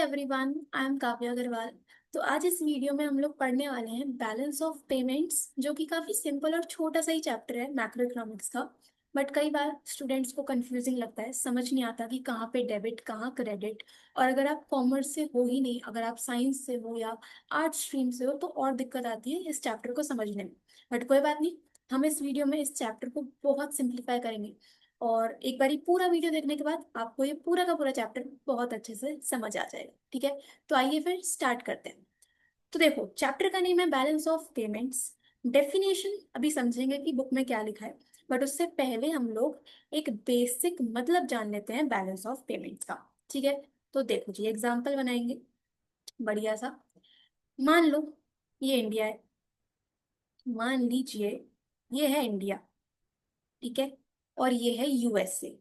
Everyone, I am Kavya Agarwal. तो आज इस वीडियो में हम लोग पढ़ने वाले हैं बैलेंस ऑफ पेमेंट्स, जो कि काफी सिंपल और छोटा सा ही चैप्टर है मैक्रो इकोनॉमिक्स का। बट कई बार स्टूडेंट्स को कंफ्यूजिंग लगता है, समझ नहीं आता कि कहाँ पे डेबिट कहाँ क्रेडिट। और अगर आप कॉमर्स से हो ही नहीं, अगर आप साइंस से हो या आर्ट स्ट्रीम से हो, तो और दिक्कत आती है इस चैप्टर को समझने में। बट कोई बात नहीं, हम इस वीडियो में इस चैप्टर को बहुत सिंप्लीफाई करेंगे। और एक बार पूरा वीडियो देखने के बाद आपको ये पूरा का पूरा चैप्टर बहुत अच्छे से समझ आ जाएगा। ठीक है, तो आइए फिर स्टार्ट करते हैं। तो देखो, चैप्टर का नेम है बैलेंस ऑफ पेमेंट्स। डेफिनेशन अभी समझेंगे कि बुक में क्या लिखा है, बट उससे पहले हम लोग एक बेसिक मतलब जान लेते हैं बैलेंस ऑफ पेमेंट्स का। ठीक है, तो देखो जी, एग्जाम्पल बनाएंगे बढ़िया सा। मान लो ये इंडिया है, मान लीजिए ये है इंडिया। ठीक है, और ये है USA.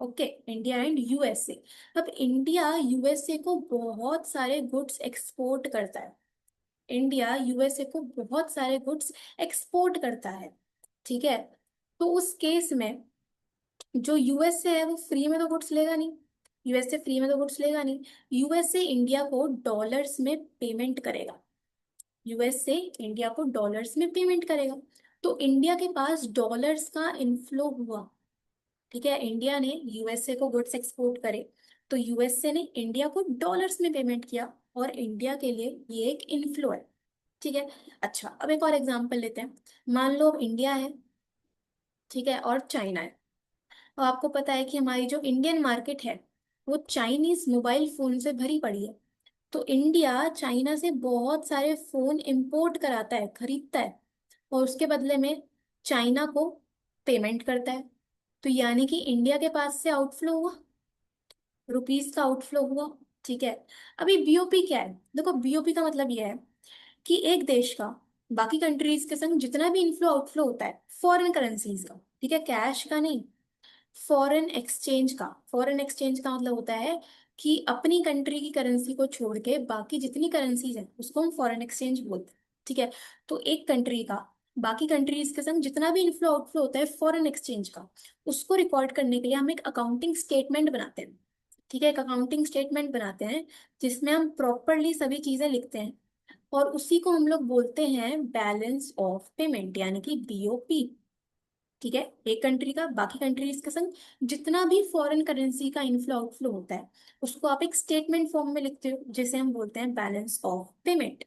Okay, India and USA. अब इंडिया यूएसए को बहुत सारे गुड्स एक्सपोर्ट करता है। इंडिया यूएसए को बहुत सारे गुड्स एक्सपोर्ट करता है। ठीक है, तो उस केस में जो यूएसए है वो फ्री में तो गुड्स लेगा नहीं। यूएसए फ्री में तो गुड्स लेगा नहीं। यूएसए इंडिया को डॉलर्स में पेमेंट करेगा। यूएसए इंडिया को डॉलर्स में पेमेंट करेगा। तो इंडिया के पास डॉलर्स का इनफ्लो हुआ। ठीक है, इंडिया ने यूएसए को गुड्स एक्सपोर्ट करे, तो यूएसए ने इंडिया को डॉलर्स में पेमेंट किया, और इंडिया के लिए ये एक इनफ्लो है। ठीक है। अच्छा, अब एक और एग्जांपल लेते हैं। मान लो इंडिया है, ठीक है, और चाइना है। और आपको पता है कि हमारी जो इंडियन मार्केट है वो चाइनीज मोबाइल फोन से भरी पड़ी है। तो इंडिया चाइना से बहुत सारे फोन इंपोर्ट कराता है, खरीदता है, और उसके बदले में चाइना को पेमेंट करता है। तो यानी कि इंडिया के पास से आउटफ्लो हुआ, रुपीस का आउटफ्लो हुआ। ठीक है। अभी बीओपी क्या है? देखो, बीओपी का मतलब यह है कि एक देश का बाकी कंट्रीज के संग जितना भी इनफ्लो आउटफ्लो होता है फॉरेन करेंसीज का, ठीक है, कैश का नहीं, फॉरेन एक्सचेंज का। फॉरेन एक्सचेंज का मतलब होता है कि अपनी कंट्री की करेंसी को छोड़ के बाकी जितनी करेंसीज हैं उसको हम फॉरेन एक्सचेंज बोलते हैं। ठीक है, तो एक कंट्री का बाकी कंट्रीज के संग जितना भी इनफ्लो आउटफ्लो होता है फॉरेन एक्सचेंज का, उसको रिकॉर्ड करने के लिए हम एक अकाउंटिंग स्टेटमेंट बनाते हैं। ठीक है, एक अकाउंटिंग स्टेटमेंट बनाते हैं जिसमें हम प्रॉपरली सभी चीजें लिखते हैं, और उसी को हम लोग बोलते हैं बैलेंस ऑफ पेमेंट, यानी कि बीओपी। ठीक है, एक कंट्री का बाकी कंट्रीज के संग जितना भी फॉरेन करेंसी का इनफ्लो आउटफ्लो होता है उसको आप एक स्टेटमेंट फॉर्म में लिखते हो, जिसे हम बोलते हैं बैलेंस ऑफ पेमेंट।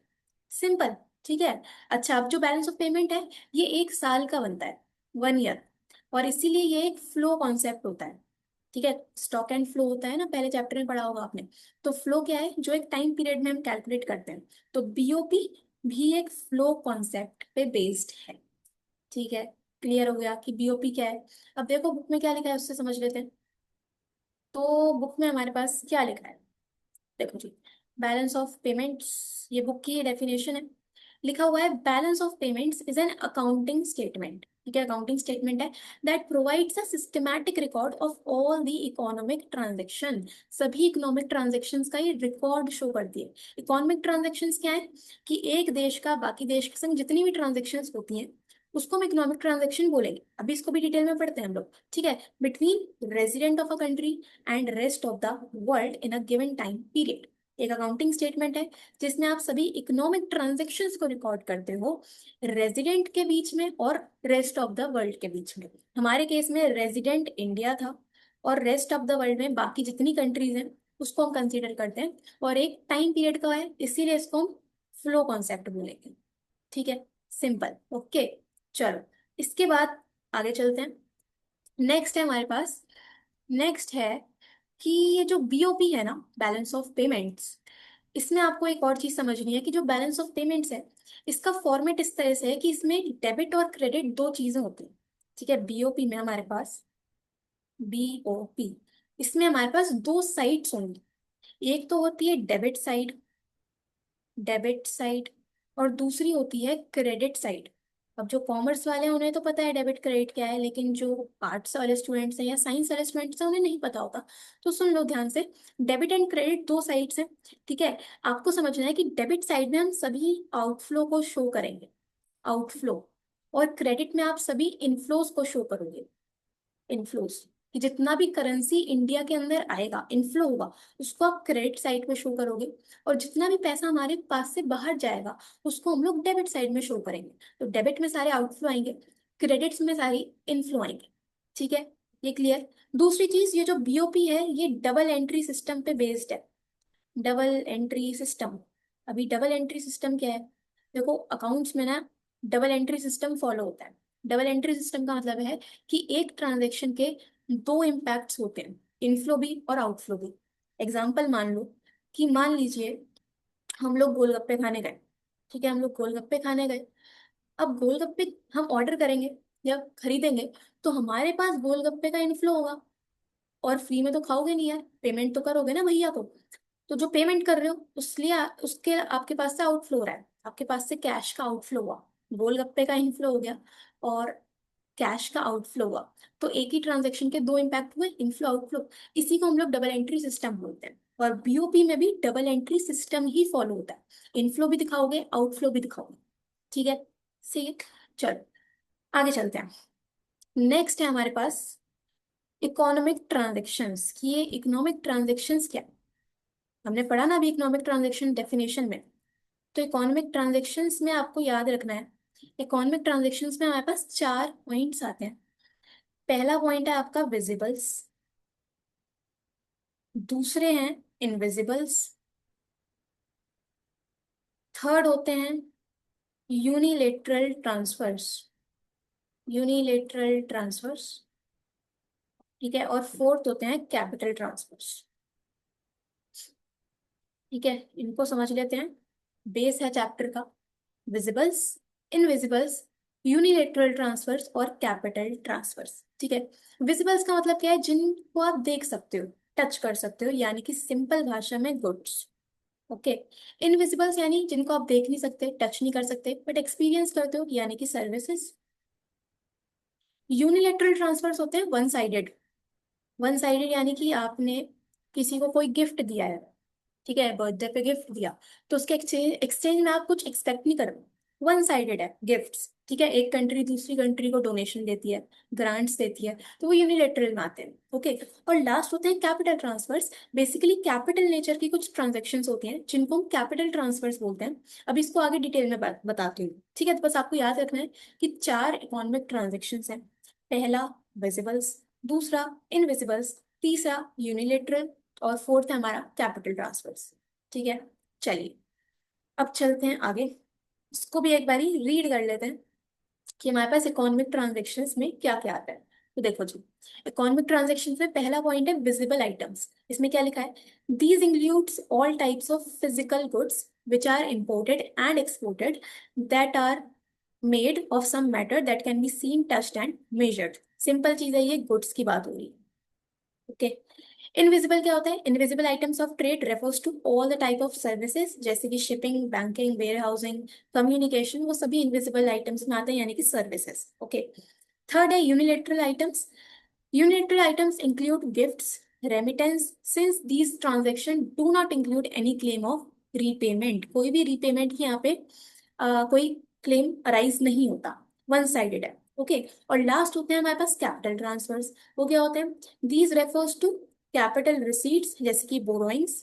सिंपल। ठीक है। अच्छा, अब जो बैलेंस ऑफ पेमेंट है ये एक साल का बनता है, 1 ईयर, और इसीलिए ये एक फ्लो कॉन्सेप्ट होता है। ठीक है, स्टॉक एंड फ्लो होता है ना, पहले चैप्टर में पढ़ा होगा आपने। तो फ्लो क्या है? जो एक टाइम पीरियड में हम कैलकुलेट करते हैं। तो बीओपी भी एक फ्लो कॉन्सेप्ट पे बेस्ड है। ठीक है, क्लियर हो गया कि बीओपी क्या है। अब देखो बुक में क्या लिखा है उससे समझ लेते हैं। तो बुक में हमारे पास क्या लिखा है, देखो जी, बैलेंस ऑफ पेमेंट्स, ये बुक की डेफिनेशन है। लिखा हुआ है balance of payments is an accounting statement. ठीक है, अकाउंटिंग स्टेटमेंट है that provides a systematic record of all the economic transaction. सभी इकोनॉमिक ट्रांजेक्शन्स का ये रिकॉर्ड शो करती है। इकोनॉमिक ट्रांजेक्शन्स क्या है? कि एक देश का बाकी देश के संग जितनी भी ट्रांजेक्शन्स होती हैं उसको हम इकोनॉमिक ट्रांजेक्शन बोलेंगे। अभी इसको भी डिटेल में पढ़ते हैं हम लोग। ठीक है, between resident of a country and rest of the world in a given time period. एक अकाउंटिंग स्टेटमेंट है जिसमें आप सभी इकोनॉमिक ट्रांजैक्शंस को रिकॉर्ड करते हो, रेजिडेंट के बीच में और रेस्ट ऑफ द वर्ल्ड के बीच में। हमारे केस में रेजिडेंट इंडिया था, और रेस्ट ऑफ द वर्ल्ड में बाकी जितनी कंट्रीज हैं उसको हम कंसीडर करते हैं, और एक टाइम पीरियड का है, इसीलिए इसको हम फ्लो कॉन्सेप्ट बोलेंगे। ठीक है, सिंपल। ओके, चलो इसके बाद आगे चलते हैं। नेक्स्ट है हमारे पास, नेक्स्ट है कि ये जो बीओपी है ना, बैलेंस ऑफ पेमेंट्स, इसमें आपको एक और चीज समझनी है कि जो बैलेंस ऑफ पेमेंट्स है इसका फॉर्मेट इस तरह से है कि इसमें डेबिट और क्रेडिट दो चीजें होती हैं। ठीक है, बीओपी में हमारे पास, बीओपी, इसमें हमारे पास दो साइड्स होंगी। एक तो होती है डेबिट साइड, डेबिट साइड, और दूसरी होती है क्रेडिट साइड। अब जो कॉमर्स वाले हैं उन्हें तो पता है डेबिट क्रेडिट क्या है, लेकिन जो आर्ट्स वाले स्टूडेंट्स हैं या साइंस वाले स्टूडेंट्स हैं उन्हें नहीं पता होता। तो सुन लो ध्यान से, डेबिट एंड क्रेडिट दो साइड्स हैं। ठीक है, आपको समझना है कि डेबिट साइड में हम सभी आउटफ्लो को शो करेंगे, आउटफ्लो, और क्रेडिट में आप सभी इनफ्लोज को शो करोगे, इनफ्लोज। कि जितना भी करेंसी इंडिया के अंदर आएगा, इनफ्लो होगा, उसको आप क्रेडिट साइड पे शो करोगे, और जितना भी पैसा हमारे पास से बाहर जाएगा उसको हम लोग डेबिट साइड में शो करेंगे। तो डेबिट में सारे आउटफ्लो आएंगे, क्रेडिट्स में सारी इनफ्लो आएंगे। ठीक है, ये क्लियर। दूसरी चीज, ये जो बीओपी है ये डबल एंट्री सिस्टम पे बेस्ड है। डबल एंट्री सिस्टम, अभी डबल एंट्री सिस्टम क्या है? देखो अकाउंट्स में ना डबल एंट्री सिस्टम फॉलो होता है। डबल एंट्री सिस्टम का मतलब है कि एक ट्रांजैक्शन के दो इम्पैक्ट्स होते हैं, इनफ्लो भी और आउटफ्लो भी। एग्जाम्पल मान लो कि मान लीजिए हम लोग गोलगप्पे खाने गए। ठीक है, हम लोग गोलगप्पे खाने गए। अब गोलगप्पे हम ऑर्डर करेंगे या खरीदेंगे, तो हमारे पास गोलगप्पे का इनफ्लो होगा। और फ्री में तो खाओगे नहीं यार, पेमेंट तो करोगे ना भैया को। तो जो पेमेंट कर रहे हो उसके आपके पास से आउटफ्लो हो रहा है, आपके पास से कैश का आउटफ्लो हुआ। गोलगप्पे का इनफ्लो हो गया और कैश का आउटफ्लो हुआ। तो एक ही ट्रांजेक्शन के दो इम्पैक्ट हुए, इनफ्लो आउटफ्लो। इसी को हम लोग डबल एंट्री सिस्टम बोलते हैं। और बीओपी में भी डबल एंट्री सिस्टम ही फॉलो होता है, इनफ्लो भी दिखाओगे आउटफ्लो भी दिखाओगे। ठीक है, सही है। चलो आगे चलते हैं। नेक्स्ट है हमारे पास इकोनॉमिक ट्रांजेक्शन्स। कि ये इकोनॉमिक ट्रांजेक्शन्स क्या है? हमने पढ़ा ना अभी इकोनॉमिक ट्रांजेक्शन डेफिनेशन में। तो इकोनॉमिक ट्रांजेक्शन्स में आपको याद रखना है, इकोनॉमिक ट्रांजेक्शन्स में हमारे पास चार पॉइंट्स आते हैं। पहला पॉइंट है आपका विजिबल्स, दूसरे हैं इनविजिबल्स, थर्ड होते हैं यूनिलेटरल ट्रांसफर्स, यूनिलेटरल ट्रांसफर्स। ठीक है, और फोर्थ होते हैं कैपिटल ट्रांसफर्स। ठीक है, इनको समझ लेते हैं। बेस है चैप्टर का विजिबल्स, इनविजिबल्स, यूनिलेटरल ट्रांसफर्स और कैपिटल ट्रांसफर्स। ठीक है, विजिबल्स का मतलब क्या है? जिनको आप देख सकते हो, टच कर सकते हो, यानी कि सिंपल भाषा में गुड्स। ओके। इनविजिबल्स यानी जिनको आप देख नहीं सकते, टच नहीं कर सकते, बट एक्सपीरियंस करते हो, यानी कि सर्विसेज। यूनिलेटरल ट्रांसफर्स होते हैं वन साइडेड। वन साइडेड यानी कि आपने किसी को कोई गिफ्ट दिया है, ठीक है, बर्थडे पे गिफ्ट दिया, तो उसके एक्सचेंज एक्सचेंज में आप कुछ एक्सपेक्ट नहीं करो। वन साइडेड है गिफ्ट्स। ठीक है, एक कंट्री दूसरी कंट्री को डोनेशन देती है, ग्रांट्स देती है, तो वो यूनिलेटरल में आते हैं। ओके। और लास्ट होते हैं capital transfers. Basically capital nature की कुछ ट्रांजेक्शन्स होती हैं जिनको हम कैपिटल ट्रांसफर्स बोलते हैं। अब इसको आगे डिटेल में बताती हूँ। ठीक है, तो बस आपको याद रखना है कि चार इकोनॉमिक ट्रांजेक्शन्स हैं। पहला विजिबल्स, दूसरा इनविजिबल्स, तीसरा यूनिलेटरल, और फोर्थ है हमारा कैपिटल ट्रांसफर्स। ठीक है, चलिए अब चलते हैं आगे। इसको भी एक बारी रीड कर लेते हैं कि हमारे पास इकोनॉमिक ट्रांजेक्शन्स में क्या क्या आता है। तो देखो जी, इकोनॉमिक ट्रांजेक्शन्स में पहला पॉइंट है विजिबल आइटम्स। इसमें क्या लिखा है? These includes all types of physical goods which are imported and exported that are made of some matter that can be seen touched and measured. Simple चीज है, ये गुड्स की बात हो रही है। ओके। इनविजिबल क्या होता है? Invisible items of trade refers to all the type of services, जैसे कि shipping, banking, warehousing, communication, वो सभी इनविजिबल आइटम्स में आते हैं, यानी कि सर्विसेज। ओके। थर्ड है unilateral items. Unilateral items include gifts, remittance, since these transaction do not include any claim of repayment. कोई भी रीपेमेंट की यहाँ पे कोई क्लेम अराइज नहीं होता, वन साइडेड है। ओके। और लास्ट होते हैं हमारे पास कैपिटल ट्रांसफर्स। वो क्या होते हैं? These refers to capital receipts, जैसे कि बोरोइंग्स,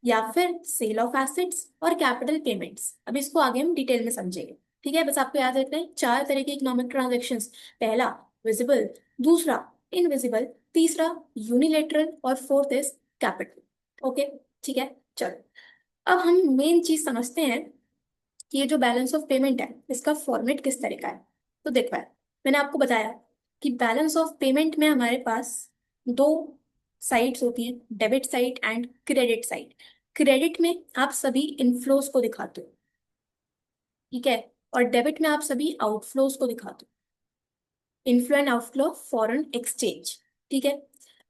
या फिर सेल ऑफ एसेट्स, और कैपिटल पेमेंट्स। अब इसको आगे हम डिटेल में समझेंगे। ठीक है, बस आपको याद रखना है चार तरह के इकोनॉमिक ट्रांजेक्शन्स। पहला विजिबल, दूसरा इनविजिबल, तीसरा यूनिलेटरल, और फोर्थ इज कैपिटल। ओके। ठीक है, चलो अब हम मेन चीज समझते हैं कि ये जो बैलेंस ऑफ पेमेंट है इसका फॉर्मेट किस तरह का है। तो देखो यार, मैंने आपको बताया कि बैलेंस ऑफ पेमेंट में हमारे पास दो साइड्स होती हैं, debit side and credit side. Credit में आप सभी इनफ्लोज को दिखाते हो, ठीक है, और डेबिट में आप सभी आउटफ्लोज को दिखाते हो, inflow and outflow foreign exchange. ठीक है,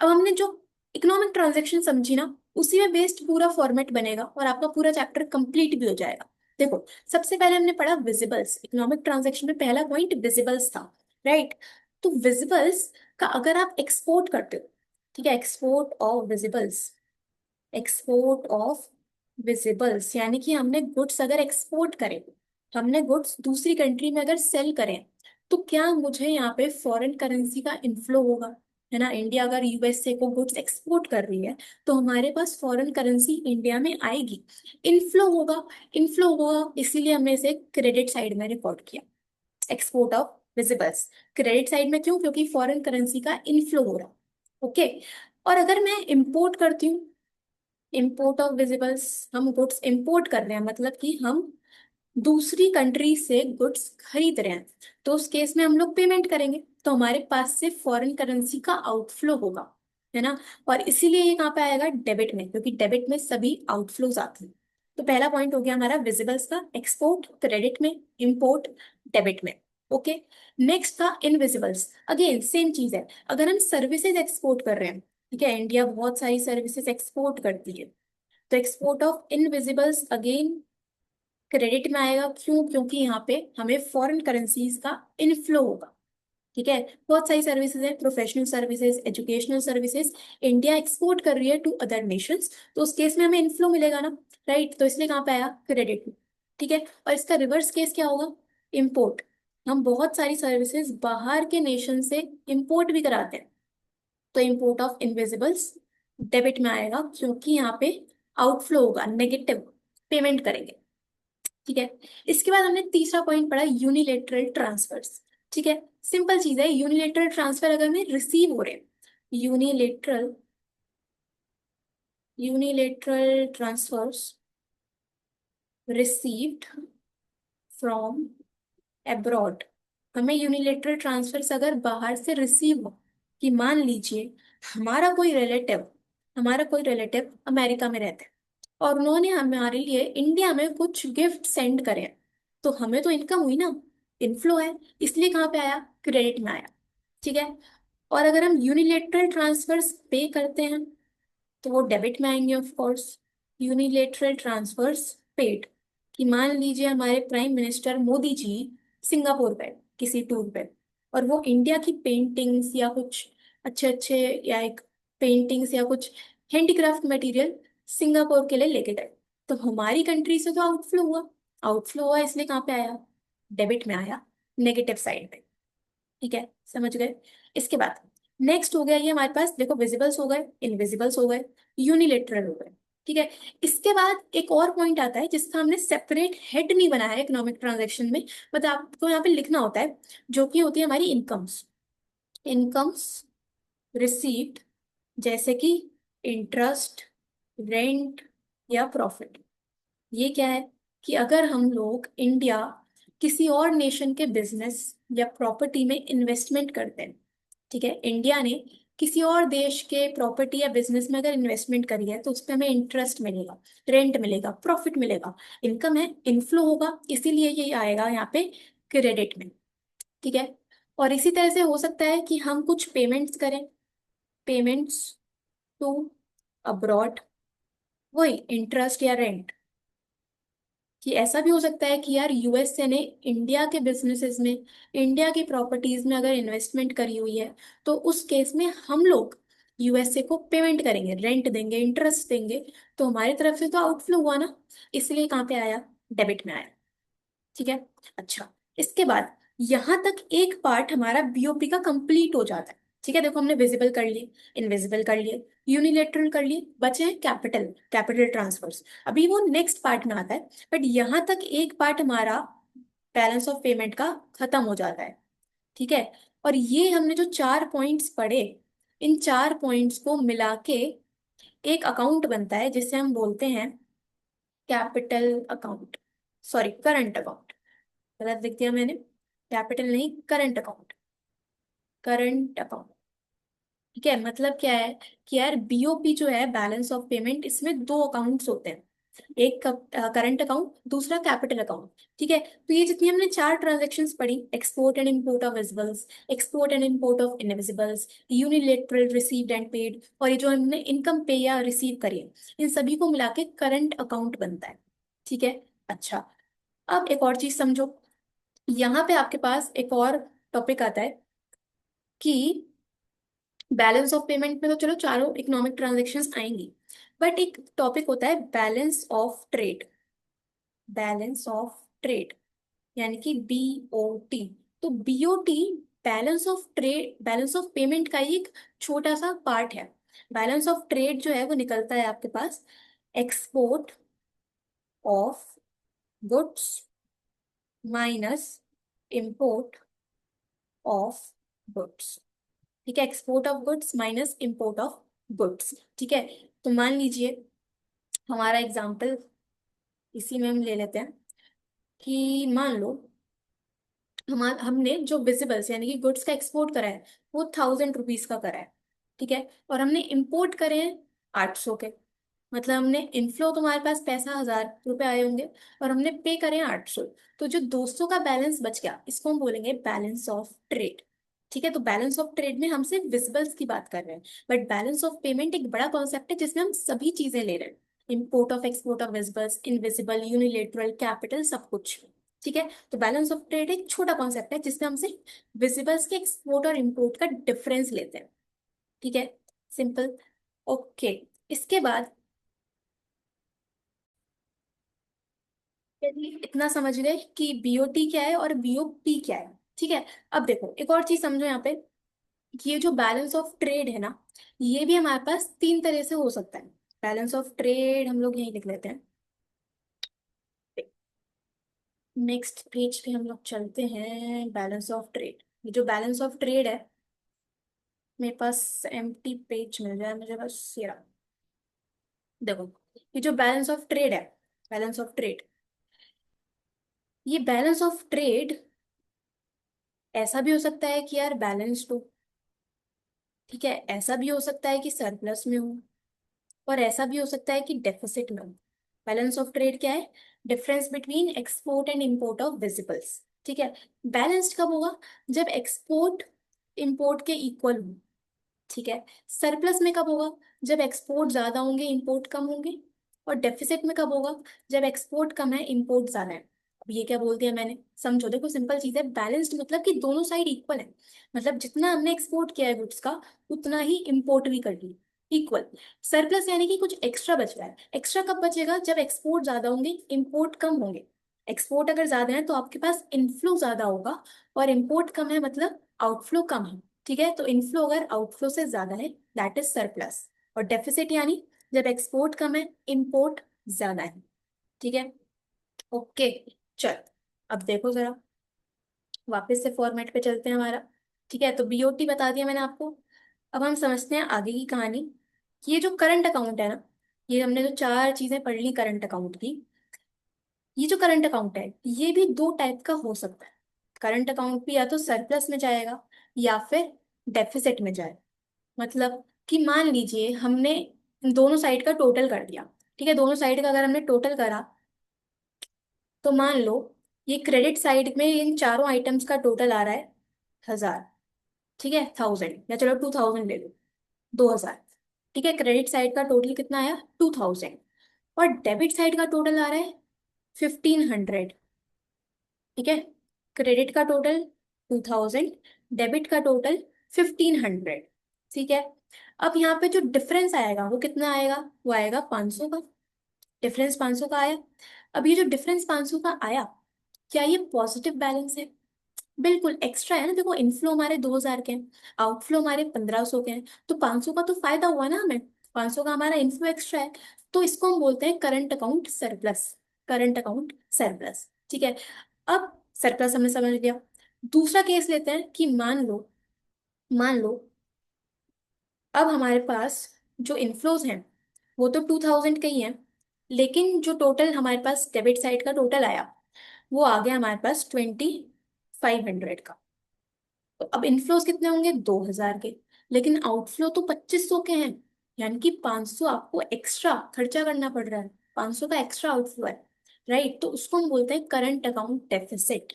अब हमने जो इकोनॉमिक ट्रांजेक्शन समझी ना, उसी में बेस्ड पूरा फॉर्मेट बनेगा और आपका पूरा चैप्टर कंप्लीट भी हो जाएगा। देखो, सबसे पहले हमने पढ़ा विजिबल्स। इकोनॉमिक ट्रांजेक्शन में पहला पॉइंट विजिबल्स था, राइट? तो विजिबल्स का अगर आप एक्सपोर्ट करते हो, ठीक है, export of visibles, export of विजिबल्स यानी कि हमने गुड्स अगर एक्सपोर्ट करें, हमने गुड्स दूसरी कंट्री में अगर सेल करें, तो क्या मुझे यहाँ पे फॉरेन करेंसी का इनफ्लो होगा? है ना। इंडिया अगर यूएसए को गुड्स एक्सपोर्ट कर रही है तो हमारे पास फॉरेन करेंसी इंडिया में आएगी, इनफ्लो होगा। इनफ्लो होगा इसीलिए हमने इसे क्रेडिट साइड में रिकॉर्ड किया, एक्सपोर्ट ऑफ विजिबल्स। क्रेडिट साइड में क्यों? क्योंकि फॉरेन करेंसी का इनफ्लो हो रहा। ओके। और अगर मैं इंपोर्ट करती हूँ, इंपोर्ट ऑफ विजिबल्स, हम गुड्स इंपोर्ट कर रहे हैं मतलब कि हम दूसरी कंट्री से गुड्स खरीद रहे हैं, तो उस केस में हम लोग पेमेंट करेंगे, तो हमारे पास से फॉरेन करेंसी का आउटफ्लो होगा, है ना। और इसीलिए ये कहाँ पे आएगा? डेबिट में, क्योंकि डेबिट में सभी आउटफ्लोज आते हैं। तो पहला पॉइंट हो गया हमारा विजिबल्स का, एक्सपोर्ट क्रेडिट में, इंपोर्ट डेबिट में। ओके। नेक्स्ट था इनविजिबल्स, अगेन सेम चीज है। अगर हम सर्विसेज एक्सपोर्ट कर रहे हैं, ठीक है, इंडिया बहुत सारी सर्विसेज एक्सपोर्ट करती है, तो export of invisibles again credit में आएगा। क्यों? क्योंकि यहाँ पे हमें फॉरेन करेंसीज का इनफ्लो होगा। ठीक है। बहुत सारी सर्विसेज है, professional services, educational services, India export कर रही है टू अदर नेशंस, तो उस केस में हमें इनफ्लो मिलेगा ना, राइट। तो इसलिए कहाँ पे आया? क्रेडिट में। ठीक है। और इसका रिवर्स केस क्या होगा? इम्पोर्ट। हम बहुत सारी सर्विसेज बाहर के नेशन से इंपोर्ट भी कराते हैं, तो इंपोर्ट ऑफ इनविजिबल्स डेबिट में आएगा, क्योंकि यहाँ पे आउटफ्लो होगा, नेगेटिव पेमेंट करेंगे। ठीक है। इसके बाद हमने तीसरा पॉइंट पढ़ा, यूनिलेटरल ट्रांसफर्स। ठीक है। सिंपल चीज है, यूनिलेटरल ट्रांसफर अगर में रिसीव हो रहे हैं, unilateral unilateral transfers received from abroad. हमें यूनिलेटरल ट्रांसफर्स अगर बाहर से रिसीव हो, कि मान लीजिए हमारा कोई रिलेटिव अमेरिका में रहता है और उन्होंने हमारे लिए इंडिया में कुछ गिफ्ट सेंड करे हैं, तो हमें तो इनकम हुई ना, इनफ्लो है, इसलिए कहाँ पे आया? क्रेडिट में आया। ठीक है। और अगर हम यूनिलेटरल ट्रांसफर्स पे करते हैं तो वो डेबिट में आएंगे of course. Unilateral transfers paid, कि मान लीजिए हमारे prime minister Modi ji Singapore पे किसी टूर पे, और वो इंडिया की पेंटिंग्स या कुछ अच्छे अच्छे, या एक पेंटिंग्स या कुछ हैंडीक्राफ्ट मटेरियल सिंगापुर के लिए लेके गए, तो हमारी कंट्री से तो आउटफ्लो हुआ। आउटफ्लो हुआ इसलिए कहाँ पे आया? डेबिट में आया, नेगेटिव साइड पे। ठीक है, समझ गए। इसके बाद नेक्स्ट हो गया ये हमारे पास, देखो विजिबल्स हो गए, इनविजिबल्स हो गए, यूनिलेटरल हो गए। ठीक है। इसके बाद एक और पॉइंट आता है जिसका हमने सेपरेट हेड नहीं बनाया है इकोनॉमिक ट्रांजैक्शन में, मतलब आपको यहाँ पे लिखना होता है, जो कि होती है हमारी इनकम्स। इनकम्स रिसीव्ड, जैसे कि इंटरेस्ट, रेंट या प्रॉफिट। ये क्या है? कि अगर हम लोग इंडिया किसी और नेशन के बिजनेस या प्रॉपर्टी में इन्वेस्टमेंट करते हैं, ठीक है, इंडिया ने किसी और देश के प्रॉपर्टी या बिजनेस में अगर इन्वेस्टमेंट करी है, तो उस पर हमें इंटरेस्ट मिलेगा, रेंट मिलेगा, प्रॉफिट मिलेगा, इनकम है, इनफ्लो होगा, इसीलिए ये आएगा यहाँ पे क्रेडिट में। ठीक है। और इसी तरह से हो सकता है कि हम कुछ पेमेंट्स करें, पेमेंट्स टू अब्रॉड, वही इंटरेस्ट या रेंट। कि ऐसा भी हो सकता है कि यार यूएसए ने इंडिया के बिजनेसेस में, इंडिया की प्रॉपर्टीज में अगर इन्वेस्टमेंट करी हुई है, तो उस केस में हम लोग यूएसए को पेमेंट करेंगे, रेंट देंगे, इंटरेस्ट देंगे, तो हमारी तरफ से तो आउटफ्लो हुआ ना, इसलिए कहाँ पे आया? डेबिट में आया। ठीक है। अच्छा, इसके बाद यहां तक एक पार्ट हमारा बीओपी का कंप्लीट हो जाता है। ठीक है, देखो हमने विजिबल कर लिए, इनविजिबल कर लिए, यूनिलेटरल कर लिए, बचे हैं कैपिटल, कैपिटल ट्रांसफर्स। अभी वो नेक्स्ट पार्ट में आता है, बट यहां तक एक पार्ट हमारा बैलेंस ऑफ पेमेंट का खत्म हो जाता है। ठीक है। और ये हमने जो 4 पॉइंट्स पढ़े, इन 4 पॉइंट्स को मिला के एक अकाउंट बनता है जिसे हम बोलते हैं capital account, sorry current account, गलत लिख दिया मैंने, कैपिटल नहीं, करंट अकाउंट, करंट अकाउंट। ठीक है। मतलब क्या है कि यार बीओपी जो है, बैलेंस ऑफ पेमेंट, इसमें दो अकाउंट्स होते हैं, एक करंट अकाउंट, दूसरा कैपिटल अकाउंट। ठीक है। तो ये जितनी हमने 4 ट्रांजेक्शन्स पढ़ी, export and import of visibles, export and import of invisibles, unilateral received and paid, और ये जो हमने इनकम पे या रिसीव करी है, इन सभी को मिला के करंट अकाउंट बनता है। ठीक है। अच्छा, अब एक और चीज समझो, यहाँ पे आपके पास एक और टॉपिक आता है कि बैलेंस ऑफ पेमेंट में तो चलो चारों इकोनॉमिक ट्रांजैक्शंस आएंगी, बट एक टॉपिक होता है balance of trade, balance of trade, यानी कि बीओटी। तो बीओटी बैलेंस ऑफ पेमेंट का ही एक छोटा सा पार्ट है। बैलेंस ऑफ ट्रेड जो है वो निकलता है आपके पास export of goods minus import of goods. ठीक है, export of goods minus import of goods. ठीक है, तो मान लीजिए हमारा एग्जाम्पल इसी में हम ले लेते हैं कि मान लो हमने जो विजिबल्स यानी कि गुड्स का एक्सपोर्ट करा है वो 1000 रुपीज का करा है। ठीक है, और हमने इंपोर्ट करे हैं 800 के। मतलब हमने इनफ्लो तुम्हारे पास पैसा 1000 रुपए आए होंगे और हमने पे करे हैं 800। तो जो 200 का बैलेंस बच गया इसको हम बोलेंगे बैलेंस ऑफ ट्रेड। ठीक है, तो बैलेंस ऑफ ट्रेड में हम सिर्फ विजिबल्स की बात कर रहे हैं, बट बैलेंस ऑफ पेमेंट एक बड़ा कॉन्सेप्ट है जिसमें हम सभी चीजें ले रहे हैं। Import of export of visibles, invisible, unilateral, capital, सब कुछ। ठीक है, तो बैलेंस ऑफ ट्रेड एक छोटा कॉन्सेप्ट है जिसमें हम सिर्फ विजिबल्स के एक्सपोर्ट और इम्पोर्ट का डिफरेंस लेते हैं। ठीक है, सिंपल। ओके, इसके बाद चलिए इतना समझ गए कि बीओटी क्या है और बीओपी क्या है। ठीक है, अब देखो एक और चीज समझो यहाँ पे कि ये जो बैलेंस ऑफ ट्रेड है ना, ये भी हमारे पास तीन तरह से हो सकता है। बैलेंस ऑफ ट्रेड हम लोग यहीं लिख लेते हैं। नेक्स्ट पेज पे हम लोग चलते हैं। बैलेंस ऑफ ट्रेड, ये जो बैलेंस ऑफ ट्रेड है मेरे पास एम्प्टी पेज मिल जाए मुझे बस, ये रहा। देखो ये जो बैलेंस ऑफ ट्रेड है, बैलेंस ऑफ ट्रेड, ये बैलेंस ऑफ ट्रेड ऐसा भी हो सकता है कि यार बैलेंस्ड हो। ठीक है, ऐसा भी हो सकता है कि सरप्लस में हो, और ऐसा भी हो सकता है कि डेफिसिट में हो। बैलेंस ऑफ ट्रेड क्या है? Difference between export and import of visibles. ठीक है, बैलेंस्ड कब होगा? जब एक्सपोर्ट इंपोर्ट के इक्वल हो। ठीक है, सरप्लस में कब होगा? जब एक्सपोर्ट ज्यादा होंगे इंपोर्ट कम होंगे। और डेफिसिट में कब होगा? जब एक्सपोर्ट कम है इंपोर्ट ज्यादा है। अब ये क्या बोल दिया मैंने, समझो। देखो सिंपल चीज है, बैलेंस्ड मतलब कि दोनों साइड इक्वल है। मतलब जितना हमने एक्सपोर्ट किया है गुड्स का उतना ही इंपोर्ट भी कर ली, इक्वल। सरप्लस यानी कि कुछ एक्स्ट्रा बच रहा है। एक्स्ट्रा कब बचेगा? जब एक्सपोर्ट ज्यादा होंगे इंपोर्ट कम होंगे। एक्सपोर्ट अगर ज्यादा है तो आपके पास इनफ्लो ज्यादा होगा, और इंपोर्ट कम है मतलब आउटफ्लो कम है। ठीक है, तो इनफ्लो अगर आउटफ्लो से ज्यादा है दैट इज सरप्लस। और डेफिसिट यानी जब एक्सपोर्ट कम है इंपोर्ट ज्यादा है। ठीक है, ओके। चल, अब देखो जरा, वापस से फॉर्मेट पे चलते हैं हमारा। ठीक है, तो बीओटी बता दिया मैंने आपको। अब हम समझते हैं आगे की कहानी कि ये जो करंट अकाउंट है ना, ये हमने जो चार चीजें पढ़ ली करंट अकाउंट की, ये जो करंट अकाउंट है ये भी दो टाइप का हो सकता है। करंट अकाउंट भी या तो सरप्लस में जाएगा या फिर डेफिसिट में जाएगा। मतलब कि मान लीजिए हमने दोनों साइड का टोटल कर दिया। ठीक है, दोनों साइड का अगर हमने टोटल करा तो मान लो ये क्रेडिट साइड में इन चारों आइटम्स का टोटल आ रहा है 1000। ठीक है, 1000 या चलो 2000 ले लो, 2000। ठीक है, क्रेडिट साइड का टोटल कितना आया? 2000। और डेबिट साइड का टोटल आ रहा है 1500। ठीक है, क्रेडिट का टोटल 2000, डेबिट का टोटल 1500। ठीक है, अब यहाँ पे जो डिफरेंस आएगा वो कितना आएगा? वो आएगा 500 का। डिफरेंस 500 का आया। अब ये जो डिफरेंस 500 का आया, क्या ये पॉजिटिव बैलेंस है? बिल्कुल एक्स्ट्रा है ना। देखो इनफ्लो हमारे 2000 के हैं, आउटफ्लो हमारे 1500 के हैं, तो 500 का तो फायदा हुआ ना हमें। 500 का हमारा इनफ्लो एक्स्ट्रा है, तो इसको हम बोलते हैं current account surplus. Current account surplus. ठीक है, अब सरप्लस हमने समझ लिया। दूसरा केस लेते हैं कि मान लो अब हमारे पास जो इनफ्लोज हैं वो तो 2000 के ही हैं, लेकिन जो टोटल हमारे पास डेबिट साइड का टोटल आया वो आ गया हमारे पास 2500 का। तो अब इनफ्लोज कितने होंगे? 2000 के। लेकिन आउटफ्लो तो 2500 के हैं, यानी कि 500 आपको एक्स्ट्रा खर्चा करना पड़ रहा है। 500 का एक्स्ट्रा आउटफ्लो है, राइट? तो उसको हम बोलते हैं current account deficit.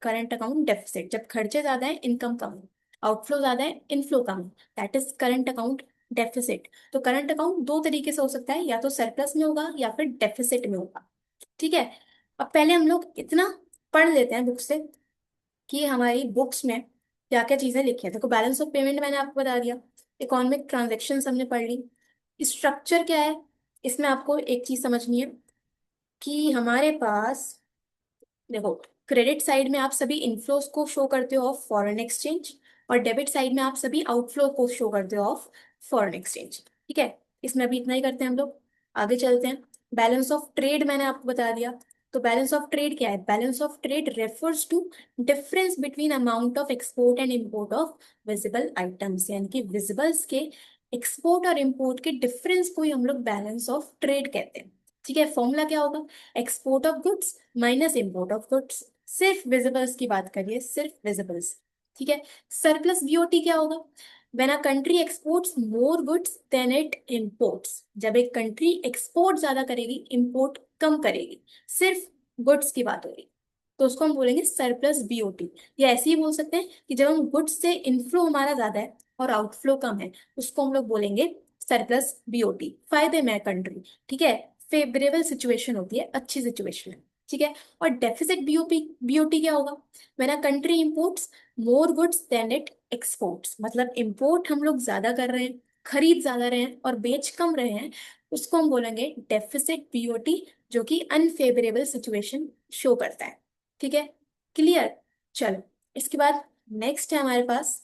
Current account deficit, जब खर्चे ज्यादा है इनकम कम है, आउटफ्लो ज्यादा है इनफ्लो कम है, that is current account deficit. तो करंट अकाउंट दो तरीके से हो सकता है, या तो सरप्लस में होगा या फिर डेफिसिट में होगा। ठीक है, अब पहले हम लोग इतना पढ़ लेते हैं बुक से कि हमारी बुक्स में क्या क्या चीजें लिखी हैं। देखो बैलेंस ऑफ पेमेंट मैंने आपको बता दिया, इकोनॉमिक ट्रांजेक्शन हमने पढ़ ली। स्ट्रक्चर क्या है, इसमें आपको एक चीज समझनी है कि हमारे पास, देखो क्रेडिट साइड में आप सभी इनफ्लोस को शो करते हो ऑफ फॉरेन एक्सचेंज, और डेबिट साइड में आप सभी आउटफ्लो को शो करते हो ऑफ फॉरेन एक्सचेंज। ठीक है, इसमें अभी इतना ही करते हैं हम लोग, आगे चलते हैं। बैलेंस ऑफ ट्रेड मैंने आपको बता दिया। तो बैलेंस ऑफ ट्रेड क्या है? Balance of trade refers to difference between amount of export and import of visible items, यानी कि विजिबल्स के एक्सपोर्ट और इम्पोर्ट के डिफरेंस को ही हम लोग बैलेंस ऑफ ट्रेड कहते हैं। ठीक है, फॉर्मूला क्या होगा? Export of goods minus import of goods. सिर्फ विजिबल्स की बात करिए, सिर्फ विजिबल्स। ठीक है, सरप्लस बीओटी क्या होगा? When a country exports more goods than it imports. जब एक कंट्री एक्सपोर्ट ज्यादा करेगी, इंपोर्ट कम करेगी, सिर्फ गुड्स की बात हो रही, तो उसको हम बोलेंगे सरप्लस बीओटी। या ऐसे ही बोल सकते हैं कि जब हम गुड्स से इनफ्लो हमारा ज्यादा है और आउटफ्लो कम है, उसको हम लोग बोलेंगे सरप्लस बीओटी। फायदे में कंट्री, ठीक है, फेवरेबल सिचुएशन होती है, अच्छी सिचुएशन है। ठीक है, और डेफिसिट बीओपी बीओटी क्या होगा? When a country imports more goods than it exports, मतलब इंपोर्ट हम लोग ज्यादा कर रहे हैं, खरीद ज्यादा रहे हैं और बेच कम रहे हैं, उसको हम बोलेंगे डेफिसिट बीओटी, जो कि अनफेवरेबल सिचुएशन शो करता है। ठीक है, क्लियर? चलो, इसके बाद नेक्स्ट है हमारे पास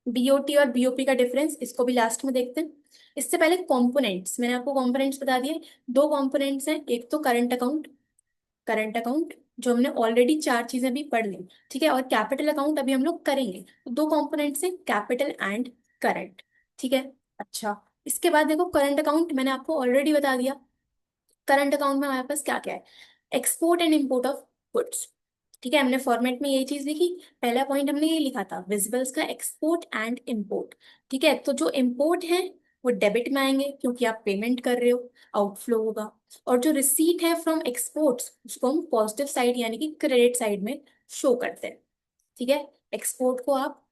बीओटी और बीओपी का डिफरेंस, इसको भी लास्ट में देखते हैं। इससे पहले कंपोनेंट्स, मैंने आपको कंपोनेंट्स बता दिए। दो कंपोनेंट्स हैं, एक तो करंट अकाउंट, करंट अकाउंट जो हमने ऑलरेडी चार चीजें भी पढ़ ली। ठीक है, और कैपिटल अकाउंट अभी हम लोग करेंगे। तो दो कंपोनेंट्स हैं, कैपिटल एंड करंट। ठीक है, अच्छा, इसके बाद देखो करंट अकाउंट मैंने आपको ऑलरेडी बता दिया। करंट अकाउंट में हमारे पास क्या क्या है? Export and import of goods. ठीक है, हमने फॉर्मेट में यही चीज लिखी। पहला पॉइंट हमने ये लिखा था, विजिबल्स का एक्सपोर्ट एंड इम्पोर्ट। ठीक है, तो जो इम्पोर्ट है वो डेबिट में आएंगे क्योंकि आप पेमेंट कर रहे हो, आउटफ्लो होगा। और जो रिसीट है फ्रॉम एक्सपोर्ट्स, उसको हम पॉजिटिव साइड यानी कि क्रेडिट साइड में शो करते हैं। ठीक है, एक्सपोर्ट को आप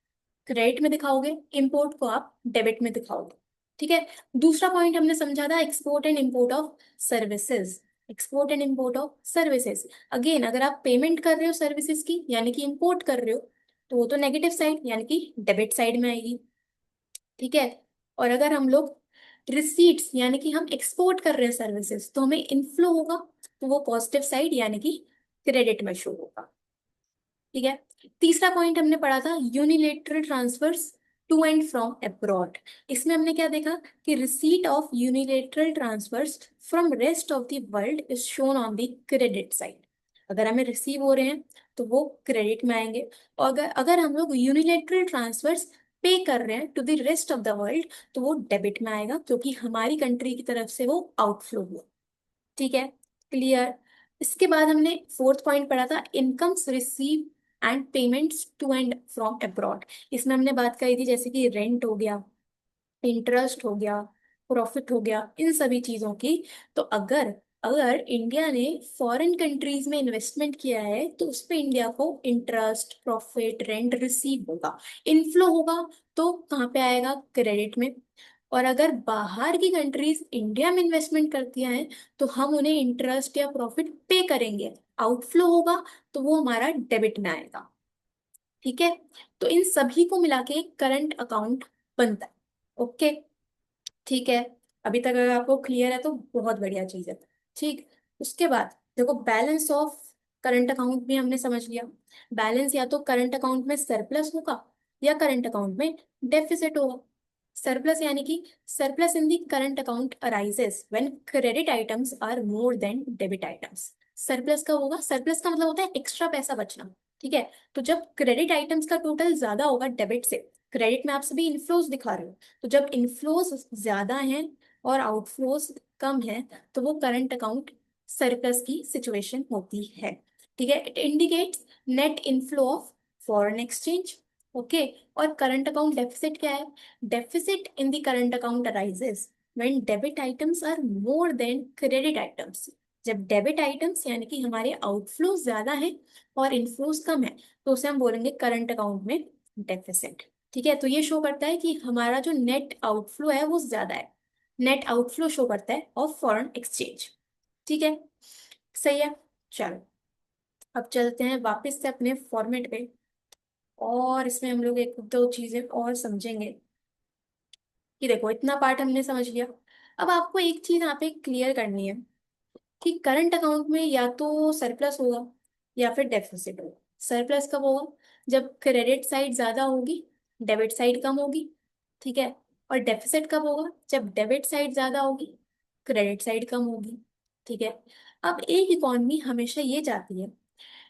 क्रेडिट में दिखाओगे, इंपोर्ट को आप डेबिट में दिखाओगे। ठीक है, दूसरा पॉइंट हमने समझा था export and import of services. Export and import of services, again अगर आप पेमेंट कर रहे हो सर्विसेज की यानी कि इंपोर्ट कर रहे हो, तो वो तो नेगेटिव साइड यानी कि डेबिट साइड में आएगी। ठीक है, और अगर हम लोग रिसीट्स यानी कि हम एक्सपोर्ट कर रहे हैं सर्विसेज, तो हमें इनफ्लो होगा, तो वो पॉजिटिव साइड यानी कि क्रेडिट में शो होगा। ठीक है, तीसरा पॉइंट हमने पढ़ा था unilateral transfers to and from abroad. इसमें हमने क्या देखा कि receipt of unilateral transfers from rest of the world is shown on the credit side. अगर हमें रिसीव हो रहे हैं तो वो क्रेडिट में आएंगे, और अगर अगर हम लोग यूनिलेटरल ट्रांसफर्स पे कर रहे हैं to the rest of the world, तो वो डेबिट में आएगा क्योंकि हमारी कंट्री की तरफ से वो आउटफ्लो हुआ। ठीक है, क्लियर? इसके बाद हमने फोर्थ पॉइंट पढ़ा था incomes receive and payments to and from abroad. इसमें हमने बात करी थी जैसे कि रेंट हो गया, इंटरेस्ट हो गया, प्रॉफिट हो गया, इन सभी चीजों की। तो अगर अगर इंडिया ने फॉरेन कंट्रीज में इन्वेस्टमेंट किया है, तो उस पे इंडिया को इंटरेस्ट, प्रॉफिट, रेंट रिसीव होगा, इनफ्लो होगा। तो कहाँ पे आएगा? क्रेडिट में। और अगर बाहर की कंट्रीज इंडिया में इन्वेस्टमेंट करती हैं, तो हम उन्हें इंटरेस्ट या प्रॉफिट पे करेंगे, आउटफ्लो होगा, तो वो हमारा डेबिट में आएगा। ठीक है, तो इन सभी को मिला के एक करंट अकाउंट बनता है। ओके, ठीक है, अभी तक अगर आपको क्लियर है तो बहुत बढ़िया चीज है। ठीक, उसके बाद देखो बैलेंस ऑफ करंट अकाउंट भी हमने समझ लिया। बैलेंस या तो करंट अकाउंट में सरप्लस होगा या करंट अकाउंट में डेफिसिट होगा। सरप्लस यानी कि surplus in the current account arises when credit items are more than debit items. Surplus का होगा, सरप्लस का मतलब होता है एक्स्ट्रा पैसा बचना। ठीक है, तो जब क्रेडिट आइटम्स का टोटल ज्यादा होगा डेबिट से, क्रेडिट में आप सभी इनफ्लोज दिखा रहे हो, तो जब इनफ्लोज ज्यादा हैं और आउटफ्लोज कम है, तो वो करंट अकाउंट सरप्लस की सिचुएशन होती है। ठीक है, it indicates net inflow of foreign exchange. Okay, और करंट अकाउंट डेफिसिट क्या है? Deficit in the current account arises when debit items are more than credit items. जब डेबिट आइटम्स यानी कि हमारे आउटफ्लो ज्यादा है और इनफ्लोज कम है, तो उसे हम बोलेंगे करंट अकाउंट में डेफिसिट। ठीक है, तो ये शो करता है कि हमारा जो नेट आउटफ्लो है वो ज्यादा है। नेट आउटफ्लो शो करता है ऑफ फॉरेन एक्सचेंज। ठीक है, सही है। चलो, अब चलते हैं वापस से अपने फॉर्मेट पे, और इसमें हम लोग एक दो चीजें और समझेंगे। कि देखो इतना पार्ट हमने समझ लिया। अब आपको एक चीज यहाँ पे क्लियर करनी है कि करंट अकाउंट में या तो सरप्लस होगा या फिर डेफिसिट होगा। सरप्लस कब होगा? जब क्रेडिट साइड ज्यादा होगी, डेबिट साइड कम होगी। ठीक है। और डेफिसिट कब होगा? जब डेबिट साइड ज्यादा होगी, क्रेडिट साइड कम होगी। ठीक है। अब एक इकॉनमी हमेशा ये चाहती है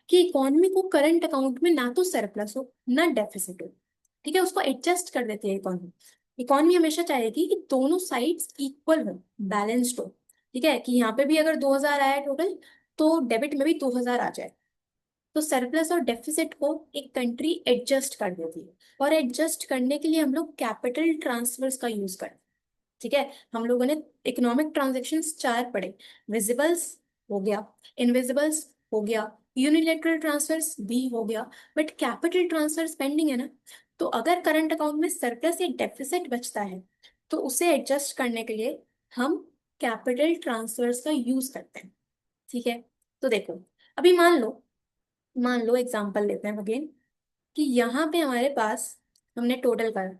कि इकॉनमी को करंट अकाउंट में ना तो सरप्लस हो ना डेफिसिट हो। ठीक है, उसको एडजस्ट कर देती है इकॉनमी। इकॉनमी हमेशा चाहेगी कि दोनों साइड्स इक्वल हो, बैलेंस्ड हो। ठीक है, कि यहाँ पे भी अगर 2000 आया टोटल, तो डेबिट में भी 2000 आ जाए। तो सरप्लस और डेफिसिट को एक कंट्री एडजस्ट कर देती है। और एडजस्ट करने के लिए हम लोग कैपिटल ट्रांसफर्स का यूज करते हैं। ठीक है। हम लोगों ने इकोनॉमिक ट्रांजेक्शन्स चार पढ़े। विजिबल्स हो गया, इनविजिबल्स हो गया, यूनिलेटरल ट्रांसफर्स भी हो गया। बट कैपिटल ट्रांसफर्स पेंडिंग है ना। तो अगर करंट अकाउंट में सरप्लस या डेफिसिट बचता है, तो उसे एडजस्ट करने के लिए हम कैपिटल ट्रांसफर्स का यूज करते हैं। ठीक है। तो देखो, अभी मान लो एग्जांपल लेते हैं अगेन, कि यहाँ पे हमारे पास हमने टोटल करा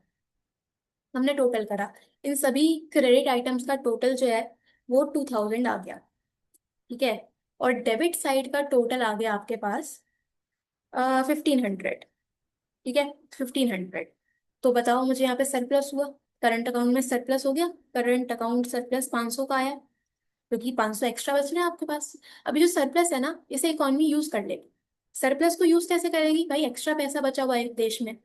हमने टोटल करा इन सभी क्रेडिट आइटम्स का टोटल जो है वो 2000 आ गया। ठीक है। और डेबिट साइड का टोटल आ गया आपके पास 1500। ठीक है, 1500। तो बताओ मुझे, यहाँ पे सरप्लस हुआ, करंट अकाउंट में सरप्लस हो गया। करंट अकाउंट सरप्लस 500 का आया, क्योंकि 500 एक्स्ट्रा बच रहे हैं आपके पास। अभी जो सरप्लस है ना, इसे इकॉनमी यूज कर लेगी। सरप्लस को यूज कैसे करेगी भाई? एक्स्ट्रा पैसा बचा हुआ है देश में,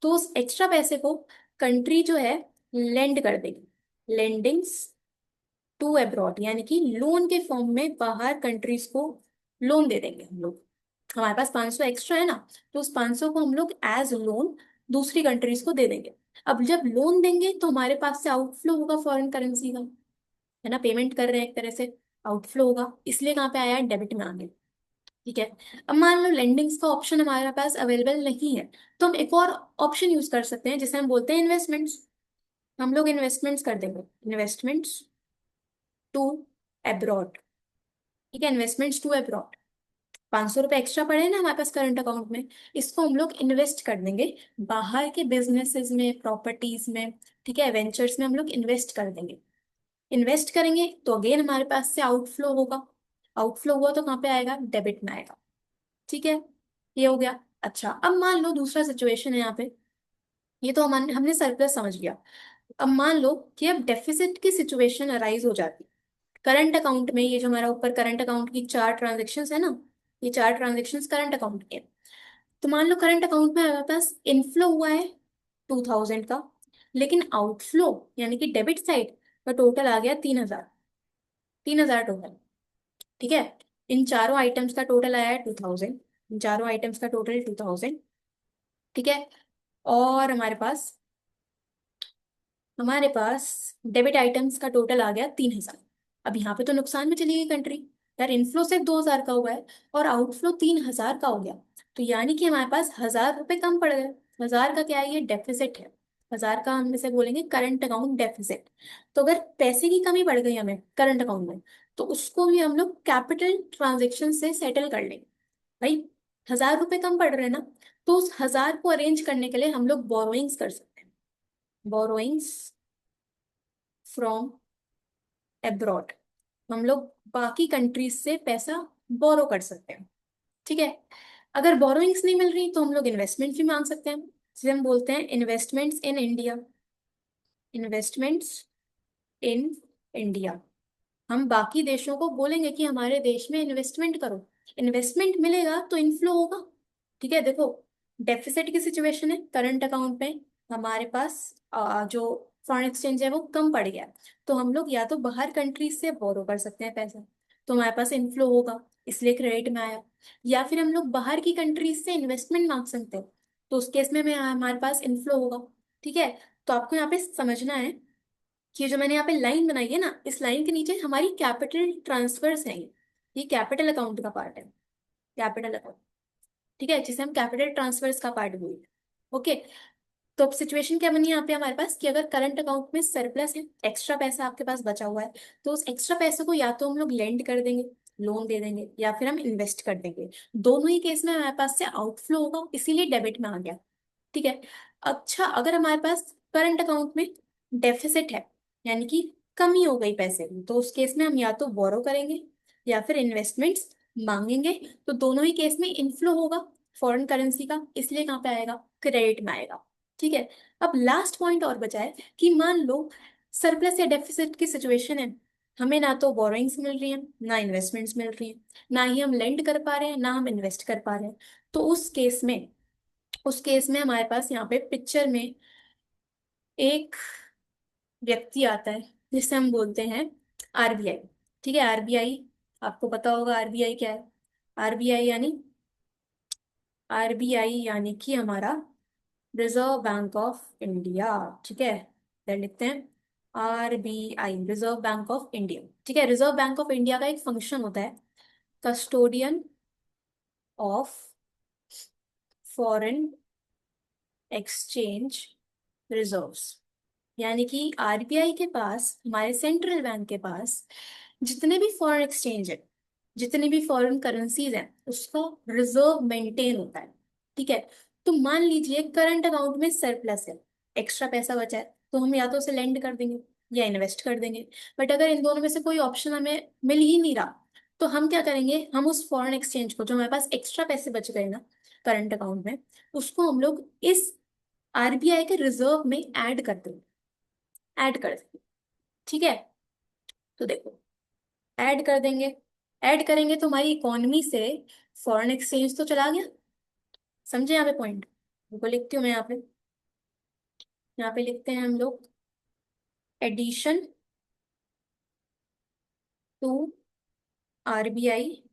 तो उस एक्स्ट्रा पैसे को कंट्री जो है लेंड कर देगी। लेंडिंग्स टू अब्रॉड, यानी कि लोन के फॉर्म में बाहर कंट्रीज को लोन दे देंगे हम लोग। हमारे पास 500 एक्स्ट्रा है ना, तो उस 500 को हम लोग एज लोन दूसरी कंट्रीज को दे देंगे। अब जब लोन देंगे तो हमारे पास से आउटफ्लो होगा फॉरेन करेंसी का, है ना, पेमेंट कर रहे हैं एक तरह से, आउटफ्लो होगा, इसलिए कहाँ पे आया है? डेबिट में आ गया। ठीक है। अब मान लो लेंडिंग्स का ऑप्शन हमारे पास अवेलेबल नहीं है, तो हम एक और ऑप्शन यूज कर सकते हैं जिसे हम बोलते हैं इन्वेस्टमेंट्स। हम लोग इन्वेस्टमेंट्स कर देंगे, इन्वेस्टमेंट्स टू अब्रॉड। ठीक है, इन्वेस्टमेंट्स टू अब्रॉड। 500 रुपये एक्स्ट्रा पड़े हैं ना हमारे पास करंट अकाउंट में, इसको हम लोग इन्वेस्ट कर देंगे बाहर के बिजनेसेस में, प्रॉपर्टीज में। ठीक है, वेंचर्स में हम लोग इन्वेस्ट कर देंगे। इन्वेस्ट करेंगे तो अगेन हमारे पास से आउटफ्लो होगा। आउटफ्लो हुआ तो कहाँ पे आएगा? डेबिट में आएगा। ठीक है, ये हो गया। अच्छा, अब मान लो दूसरा सिचुएशन है यहाँ पे। ये तो हमने सरप्लस समझ लिया। अब मान लो कि अब डेफिसिट की सिचुएशन अराइज हो जाती। करंट अकाउंट में, ये जो हमारा ऊपर करंट अकाउंट की चार ट्रांजेक्शन्स है ना, ये चार ट्रांजेक्शन्स करंट अकाउंट के हैं। तो मान लो करंट अकाउंट में हमारे पास इनफ्लो हुआ है 2000 का, लेकिन आउटफ्लो यानी कि डेबिट साइड का टोटल आ गया 3000। 3000 टोटल। ठीक है। इन चारों आइटम्स का टोटल आया है 2000। इन चारों आइटम्स का टोटल 2000। ठीक है। और हमारे पास डेबिट आइटम्स का टोटल आ गया 3000। अब यहाँ पे तो नुकसान में चली गई कंट्री। यार, इनफ्लो सिर्फ 2000 का हुआ है और आउटफ्लो 3000 का हो गया। तो यानी कि हमारे पास 1000 रुपये कम पड़ गए। 1000 का क्या है? ये डेफिसिट है। 1000 का हम इसे बोलेंगे करंट अकाउंट डेफिसिट। तो अगर पैसे की कमी पड़ गई हमें करंट अकाउंट में, तो उसको भी हम लोग कैपिटल ट्रांजेक्शन से सेटल कर लेंगे। भाई, 1000 रुपये कम पड़ रहे हैं ना, तो उस 1000 को अरेंज करने के लिए हम लोग बोरोइंग्स कर सकते हैं। Borrowings from abroad. हम लोग बाकी कंट्रीज से पैसा बोरो कर सकते हैं। ठीक है। अगर बोरोइंग्स नहीं मिल रही तो हम लोग इन्वेस्टमेंट भी मांग सकते हैं, जिसे हम बोलते हैं investments in India. Investments in India. हम बाकी देशों को बोलेंगे कि हमारे देश में इन्वेस्टमेंट करो। इन्वेस्टमेंट मिलेगा तो इन्फ्लो होगा। ठीक है, देखो, डेफिसिट की सिचुएशन है करंट अकाउंट में, हमारे पास जो फॉरेन एक्सचेंज है वो कम पड़ गया है। तो हम लोग या तो बाहर कंट्रीज से बोरो कर सकते हैं पैसा, तो हमारे पास इन्फ्लो होगा, इसलिए क्रेडिट में आया। या फिर हम लोग बाहर की कंट्रीज से इन्वेस्टमेंट मांग सकते हैं, तो उस केस में हमारे पास इन्फ्लो होगा। ठीक है। तो आपको यहाँ पे समझना है कि जो मैंने यहाँ पे लाइन बनाई है ना, इस लाइन के नीचे हमारी कैपिटल ट्रांसफर्स हैं। ये कैपिटल अकाउंट का पार्ट है, कैपिटल अकाउंट। ठीक है, जिसे हम कैपिटल ट्रांसफर्स का पार्ट बोलते हैं। ओके। तो अब सिचुएशन क्या बनी यहाँ पे हमारे पास, कि अगर करंट अकाउंट में सरप्लस है, एक्स्ट्रा पैसा आपके पास बचा हुआ है, तो उस एक्स्ट्रा पैसे को या तो हम लोग लेंड कर देंगे, लोन दे देंगे, या फिर हम इन्वेस्ट कर देंगे। दोनों ही केस में हमारे पास से आउटफ्लो होगा, इसीलिए डेबिट में आ गया। ठीक है। अच्छा, अगर हमारे पास करंट अकाउंट में डेफिसिट है, यानी कि कमी हो गई पैसे की, तो उस केस में हम या तो बोरो करेंगे या फिर इन्वेस्टमेंट्स मांगेंगे। तो दोनों ही केस में इनफ्लो होगा, फॉरेन करेंसी का, इसलिए कहाँ पे आएगा, क्रेडिट में आएगा। ठीक है। अब लास्ट पॉइंट और बचा है कि मान लो सरप्लस या डेफिसिट की सिचुएशन है, हमें ना तो बोरोइंग्स मिल रही हैं ना इन्वेस्टमेंट्स मिल रही हैं, ना ही हम लेंड कर पा रहे हैं ना हम इन्वेस्ट कर पा रहे हैं। तो उस केस में हमारे पास यहाँ पे पिक्चर में एक व्यक्ति आता है जिसे हम बोलते हैं आरबीआई। ठीक है, आरबीआई, आपको पता होगा आरबीआई क्या है। आरबीआई यानी कि हमारा रिजर्व बैंक ऑफ इंडिया। ठीक है, फिर लिखते हैं RBI, reserve bank of India. ठीक है, रिजर्व बैंक ऑफ इंडिया का एक फंक्शन होता है custodian of foreign exchange reserves. यानी कि आरबीआई के पास, हमारे सेंट्रल बैंक के पास जितने भी फॉरेन एक्सचेंज है, जितनी भी फॉरेन करेंसीज हैं, उसका रिजर्व मेंटेन होता है। ठीक है। तो मान लीजिए करंट अकाउंट में सरप्लस है, एक्स्ट्रा पैसा बचा है, तो हम या तो उसे लेंड कर देंगे या इन्वेस्ट कर देंगे। बट अगर इन दोनों में से कोई ऑप्शन हमें मिल ही नहीं रहा, तो हम क्या करेंगे, हम उस फॉरेन एक्सचेंज को, जो हमारे पास एक्स्ट्रा पैसे बच गए ना करंट अकाउंट में, उसको हम लोग इस आरबीआई के रिजर्व में ऐड कर देंगे। ठीक है। तो देखो, ऐड कर देंगे, ऐड करेंगे तो हमारी इकोनॉमी से फॉरेन एक्सचेंज तो चला गया। समझे यहाँ पे पॉइंट, वो लिखती हूँ मैं यहाँ पे लिखते हैं हम लोग एडिशन टू आरबीआई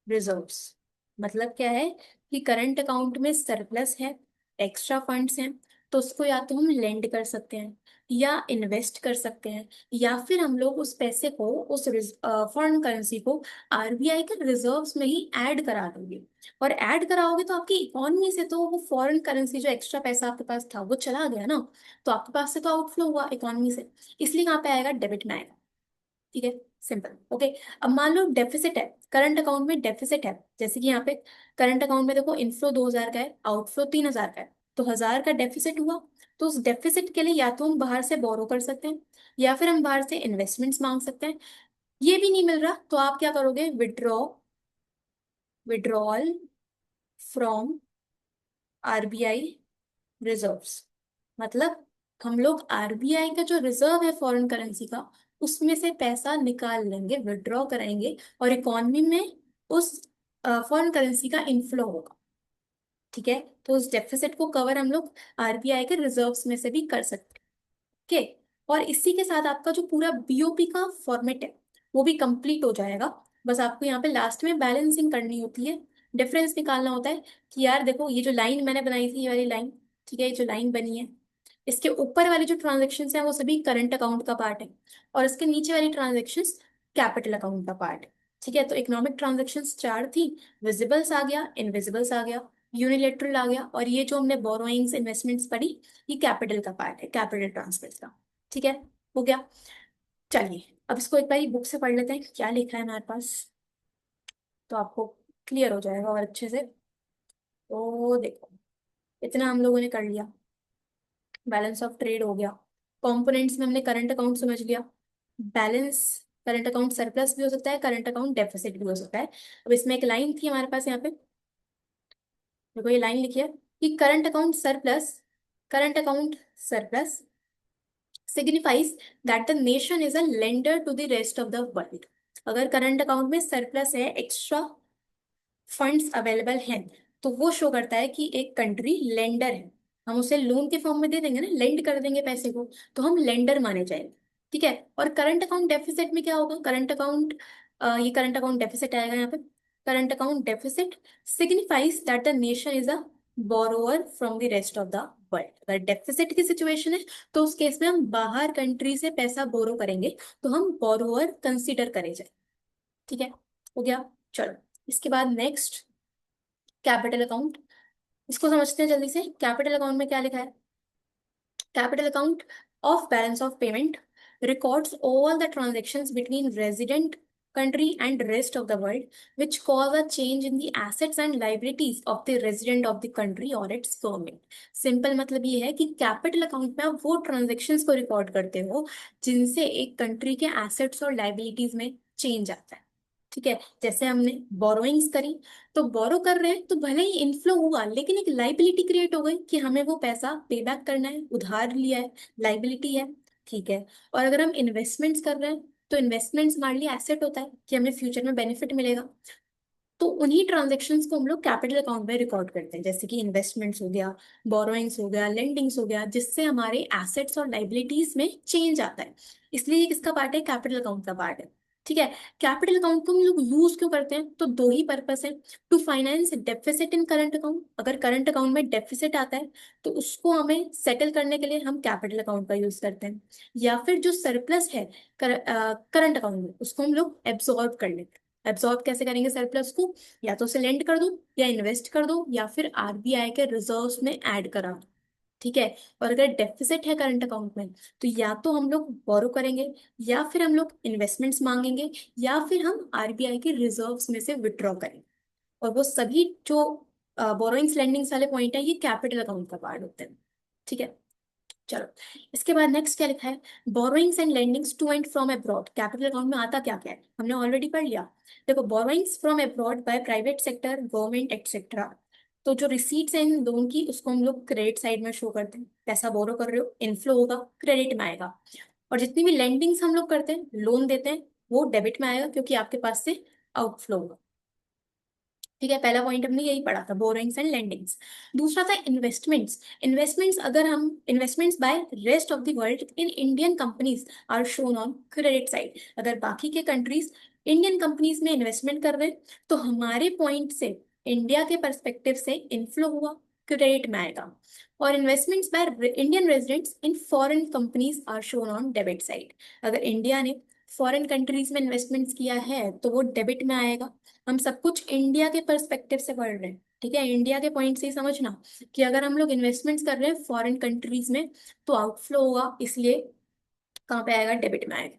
रिजर्व्स। मतलब क्या है कि करंट अकाउंट में सरप्लस है, एक्स्ट्रा फंड्स हैं, तो उसको या तो हम लेंड कर सकते हैं या इन्वेस्ट कर सकते हैं, या फिर हम लोग उस पैसे को, उस फॉरेन करेंसी को आरबीआई के रिजर्व्स में ही ऐड करा देंगे। और ऐड कराओगे तो आपकी इकोनॉमी से तो वो फॉरेन करेंसी, जो एक्स्ट्रा पैसा आपके पास था, वो चला गया ना, तो आपके पास से तो आउटफ्लो हुआ इकोनॉमी से, इसलिए कहाँ पे आएगा, डेबिट में आएगा। ठीक है, सिंपल। ओके। अब मान लो डेफिसिट है, करंट अकाउंट में डेफिसिट है, जैसे कि यहाँ पे करंट अकाउंट में देखो इनफ्लो 2,000 का है, आउटफ्लो 3,000 का है, तो 1,000 का डेफिसिट हुआ। तो उस डेफिसिट के लिए या तो हम बाहर से बोरो कर सकते हैं या फिर हम बाहर से इन्वेस्टमेंट्स मांग सकते हैं। ये भी नहीं मिल रहा तो आप क्या करोगे, विड्रॉल फ्रॉम आरबीआई रिजर्व्स। मतलब हम लोग आरबीआई का जो रिजर्व है फॉरेन करेंसी का, उसमें से पैसा निकाल लेंगे, विड्रॉ कराएंगे, और इकॉनमी में उस फॉरेन करेंसी का इनफ्लो होगा। ठीक है। तो उस डेफिसिट को कवर हम लोग आरबीआई के रिजर्व्स में से भी कर सकते हैं। ओके। और इसी के साथ आपका जो पूरा बीओपी का फॉर्मेट है वो भी कंप्लीट हो जाएगा। बस आपको यहाँ पे लास्ट में बैलेंसिंग करनी होती है, डिफरेंस निकालना होता है कि यार देखो ये जो लाइन मैंने बनाई थी, ये वाली लाइन, ठीक है, ये जो लाइन बनी है, इसके ऊपर वाली जो ट्रांजेक्शन है वो सभी करंट अकाउंट का पार्ट है, और इसके नीचे वाली ट्रांजेक्शन कैपिटल अकाउंट का पार्ट है। ठीक है। तो इकोनॉमिक ट्रांजेक्शन 4 थी, विजिबल्स आ गया, इनविजिबल्स आ गया, यूनिलेटरल आ गया, और ये जो हमने बोरोइंग्स इन्वेस्टमेंट्स पढ़ी, ये कैपिटल का पार्ट है, कैपिटल ट्रांसफर का। ठीक है, हो गया। चलिए अब इसको एक बार बुक से पढ़ लेते हैं क्या लिखा है हमारे पास, तो आपको क्लियर हो जाएगा और अच्छे से। तो देखो, इतना हम लोगों ने कर लिया, बैलेंस ऑफ ट्रेड हो गया, कंपोनेंट्स में हमने करंट अकाउंट समझ लिया, बैलेंस, करंट अकाउंट सरप्लस भी हो सकता है, करंट अकाउंट डेफिसिट भी हो सकता है। अब इसमें एक लाइन थी हमारे पास यहाँ पे, देखो ये लाइन लिखी है कि current account surplus signifies that the nation is a lender to the rest of the world। अगर करंट अकाउंट में सरप्लस है, एक्स्ट्रा फंड्स अवेलेबल हैं, तो वो शो करता है कि एक कंट्री लेंडर है। हम उसे लोन के फॉर्म में दे देंगे ना, लेंड कर देंगे पैसे को, तो हम लेंडर माने जाएंगे। ठीक है। और करंट अकाउंट डेफिसिट में क्या होगा, ये करंट अकाउंट डेफिसिट आएगा यहाँ पे। Current account deficit signifies that the nation is a borrower from the rest of the world. अगर डेफिसिट की सिचुएशन है तो उस केस में हम बाहर कंट्री से पैसा बोरो करेंगे, तो हम बोरोअर कंसिडर करे जाए। ठीक है, हो गया। चलो, इसके बाद नेक्स्ट कैपिटल अकाउंट, इसको समझते हैं जल्दी से। कैपिटल अकाउंट में क्या लिखा है, capital account of balance of payment records all the transactions between resident country and rest of the world which cause a change in the assets and liabilities of the resident of the country or its government। Simple मतलब ये है कि capital account में आप वो transactions को record करते हो जिनसे एक कंट्री के एसेट्स और लाइबिलिटीज में चेंज आता है। ठीक है, जैसे हमने बोरोइंग्स करी, तो बोरो कर रहे हैं तो भले ही इनफ्लो हुआ, लेकिन एक लाइबिलिटी क्रिएट हो गई कि हमें वो पैसा पे बैक करना है, उधार लिया है, लाइबिलिटी है। ठीक है। और अगर हम इन्वेस्टमेंट्स कर रहे हैं, तो इन्वेस्टमेंट्स हमारे लिए एसेट होता है कि हमें फ्यूचर में बेनिफिट मिलेगा। तो उन्हीं ट्रांजेक्शन्स को हम लोग कैपिटल अकाउंट में रिकॉर्ड करते हैं, जैसे कि इन्वेस्टमेंट्स हो गया, बोरोइंग्स हो गया, लेंडिंग्स हो गया, जिससे हमारे एसेट्स और लाइबिलिटीज में चेंज आता है। इसलिए ये किसका पार्ट है? कैपिटल अकाउंट का पार्ट है। ठीक है। कैपिटल अकाउंट को हम लोग यूज क्यों करते हैं? तो दो ही पर्पस है। To finance deficit in current account, अगर करंट अकाउंट में डेफिसिट आता है तो उसको हमें सेटल करने के लिए हम कैपिटल अकाउंट का यूज करते हैं। या फिर जो सरप्लस है करंट अकाउंट में, उसको हम लोग एब्सॉर्ब कर लेते हैं। एब्सॉर्ब कैसे करेंगे सरप्लस को? या तो उसे लेंड कर दो, या इन्वेस्ट कर दो, या फिर आरबीआई के रिजर्व्स में ऐड करा दो। ठीक है। और अगर डेफिसिट है करंट अकाउंट में, तो या तो हम लोग बोरो करेंगे, या फिर हम लोग इन्वेस्टमेंट्स मांगेंगे, या फिर हम आरबीआई के रिजर्व्स में से विड्रॉ करेंगे। और वो सभी जो बोरोइंग्स लेंडिंग्स वाले पॉइंट है, ये कैपिटल अकाउंट का पार्ट होते हैं। ठीक है। चलो, इसके बाद नेक्स्ट क्या लिखा है? Borrowings and lendings to and from abroad, capital account में आता क्या क्या है हमने ऑलरेडी पढ़ लिया। देखो, borrowings from abroad by private sector, government etcetera, तो जो रिसीट्स हैं इन लोन की, उसको हम लोग क्रेडिट साइड में शो करते हैं। पैसा बोरो कर रहे हो, इनफ्लो होगा, क्रेडिट में आएगा। और जितनी भी लेंडिंग्स हम लोग करते हैं, लोन देते हैं, वो डेबिट में आएगा, क्योंकि आपके पास से आउटफ्लो होगा। ठीक है, पहला पॉइंट हमने यही पढ़ा था, बोरोइंग्स एंड लेंडिंग्स। दूसरा था इन्वेस्टमेंट्स। इन्वेस्टमेंट्स, अगर हम investments by rest of the world in Indian companies are shown on credit side, अगर बाकी के कंट्रीज इंडियन कंपनीज में इन्वेस्टमेंट कर रहे हैं, तो हमारे पॉइंट से, इंडिया के परस्पेक्टिव से इनफ्लो हुआ, क्रेडिट में आएगा। और investments by Indian residents in foreign companies are shown on debit side, अगर इंडिया ने फॉरेन कंट्रीज में इन्वेस्टमेंट्स किया है तो वो डेबिट में आएगा। हम सब कुछ इंडिया के पर्सपेक्टिव से पढ़ रहे हैं। ठीक है, इंडिया के पॉइंट से ही समझना कि अगर हम लोग इन्वेस्टमेंट्स कर रहे हैं फॉरेन कंट्रीज में, तो आउटफ्लो होगा, इसलिए कहाँ पे आएगा? डेबिट में आएगा।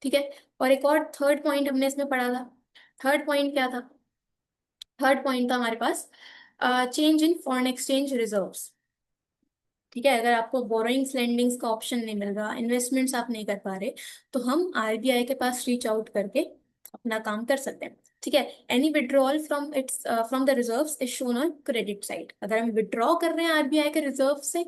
ठीक है। और एक और थर्ड पॉइंट हमने इसमें पढ़ा था। थर्ड पॉइंट क्या था? थर्ड पॉइंट था हमारे पास change in foreign exchange reserves. ठीक है, अगर आपको बोरोइंग्स लेंडिंग्स का ऑप्शन नहीं मिल रहा, इन्वेस्टमेंट्स आप नहीं कर पा रहे, तो हम आरबीआई के पास रीच आउट करके अपना काम कर सकते हैं। ठीक है। Any withdrawal from its from the reserves is shown on credit side, अगर हम विड्रॉ कर रहे हैं आरबीआई के रिजर्व से,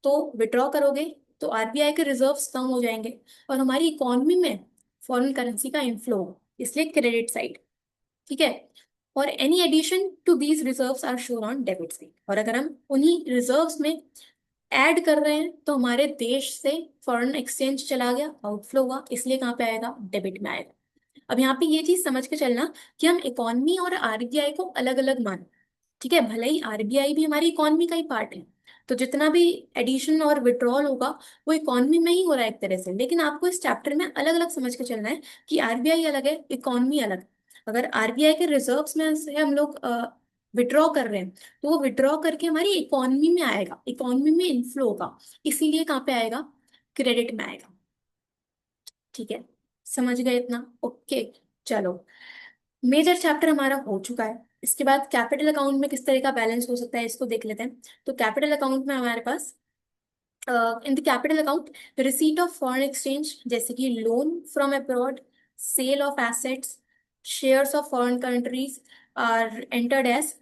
तो विड्रॉ करोगे तो आरबीआई के रिजर्व्स कम हो जाएंगे, और हमारी इकोनॉमी में फॉरेन करेंसी का इनफ्लो होगा, इसलिए क्रेडिट साइड। ठीक है। और any addition to these reserves are shown on debit side, और अगर हम उन्हीं रिजर्व्स में ऐड कर रहे हैं, तो हमारे देश से फॉरेन एक्सचेंज चला गया, आउटफ्लो हुआ, इसलिए कहाँ पे आएगा? डेबिट में आएगा। अब यहाँ पे ये चीज समझ के चलना कि हम इकोनॉमी और आरबीआई को अलग अलग मान, ठीक है, भले ही आरबीआई भी हमारी इकोनॉमी का ही पार्ट है, तो जितना भी एडिशन और विड्रॉल होगा, वो इकोनॉमी में ही हो रहा है एक तरह से, लेकिन आपको इस चैप्टर में अलग अलग समझ के चलना है कि आरबीआई अलग है, इकोनॉमी अलग है। अगर आरबीआई के रिजर्व्स में से हम लोग विड्रॉ कर रहे हैं, तो वो विड्रॉ करके हमारी इकोनॉमी में आएगा, इकोनॉमी में इनफ्लो होगा, इसीलिए कहाँ पे आएगा? क्रेडिट में आएगा। ठीक है, समझ गए इतना? ओके। चलो, मेजर चैप्टर हमारा हो चुका है। इसके बाद कैपिटल अकाउंट में किस तरह का बैलेंस हो सकता है, इसको देख लेते हैं। तो कैपिटल अकाउंट में हमारे पास in the capital account, receipt of foreign exchange, जैसे कि loan from abroad, sale of assets, shares of foreign countries are entered as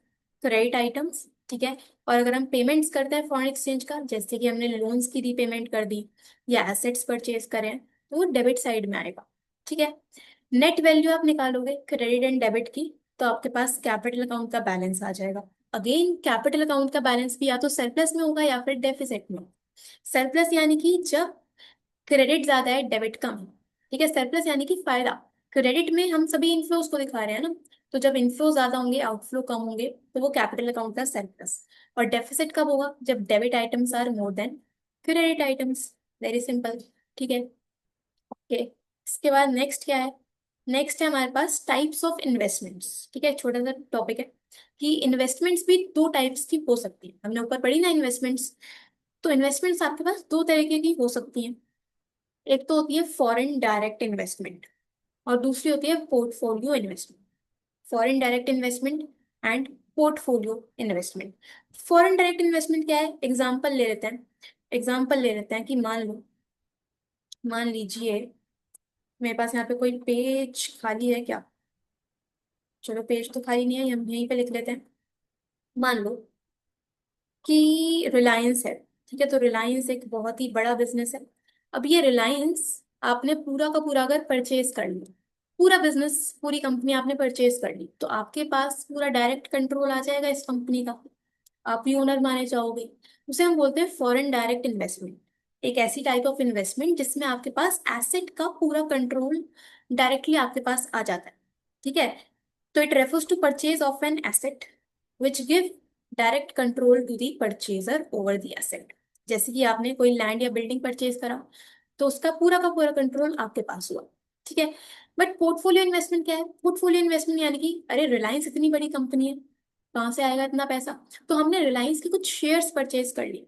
credit items. ठीक है। और अगर हम पेमेंट्स करते हैं फॉरेन एक्सचेंज का, जैसे कि हमने लोन्स की रीपेमेंट कर दी, या एसेट्स परचेज करें, तो वो डेबिट साइड में आएगा। ठीक है। नेट वैल्यू आप निकालोगे क्रेडिट एंड डेबिट की, तो आपके पास कैपिटल अकाउंट का बैलेंस आ जाएगा। अगेन कैपिटल अकाउंट का बैलेंस भी या तो सरप्लस में होगा या फिर डेफिसिट में। सरप्लस यानी कि जब क्रेडिट ज्यादा है, डेबिट कम है। ठीक है, सरप्लस यानी कि फायदा। क्रेडिट में हम सभी इनफ्लोज को दिखा रहे हैं ना, तो जब इनफ्लो ज्यादा होंगे, आउटफ्लो कम होंगे, तो वो कैपिटल अकाउंट का सरप्लस। और डेफिसिट कब होगा? जब debit items are more than credit items. Very simple. ठीक है। ओके। इसके बाद नेक्स्ट क्या है? नेक्स्ट है हमारे पास टाइप्स ऑफ इन्वेस्टमेंट्स। ठीक है, छोटा सा टॉपिक है कि इन्वेस्टमेंट्स भी दो टाइप्स की हो सकती है, हमने ऊपर पढ़ी ना इन्वेस्टमेंट्स। तो इन्वेस्टमेंट्स आपके पास दो तरीके की हो सकती हैं। एक तो होती है फॉरेन डायरेक्ट इन्वेस्टमेंट, और दूसरी होती है portfolio investment. Foreign direct investment and portfolio investment. Foreign direct investment क्या है? एग्जाम्पल ले लेते हैं। एग्जाम्पल ले लेते हैं कि मान लीजिए मेरे पास यहाँ पे कोई पेज खाली है क्या? चलो पेज तो खाली नहीं है, हम यहीं पे लिख लेते हैं। मान लो कि रिलायंस है, ठीक है, तो रिलायंस एक बहुत ही बड़ा बिजनेस है। अब ये रिलायंस आपने पूरा का पूरा अगर परचेज कर लिया, पूरा बिजनेस पूरी कंपनी आपने परचेज कर ली, तो आपके पास पूरा डायरेक्ट कंट्रोल आ जाएगा इस कंपनी का, आप ही ओनर माने जाओगे। उसे हम बोलते हैं फॉरेन डायरेक्ट इन्वेस्टमेंट। एक ऐसी टाइप ऑफ इन्वेस्टमेंट जिसमें आपके पास एसेट का पूरा कंट्रोल डायरेक्टली आपके पास आ जाता है, ठीक है। तो it refers to purchase of an asset which give direct control to the purchaser over the asset. जैसे कि आपने कोई लैंड या बिल्डिंग परचेज करा, तो उसका पूरा का पूरा कंट्रोल आपके पास हुआ, ठीक है। बट पोर्टफोलियो इन्वेस्टमेंट क्या है? पोर्टफोलियो इन्वेस्टमेंट यानी कि अरे रिलायंस इतनी बड़ी कंपनी है, कहाँ से आएगा इतना पैसा? तो हमने रिलायंस के कुछ शेयर्स परचेज कर लिए,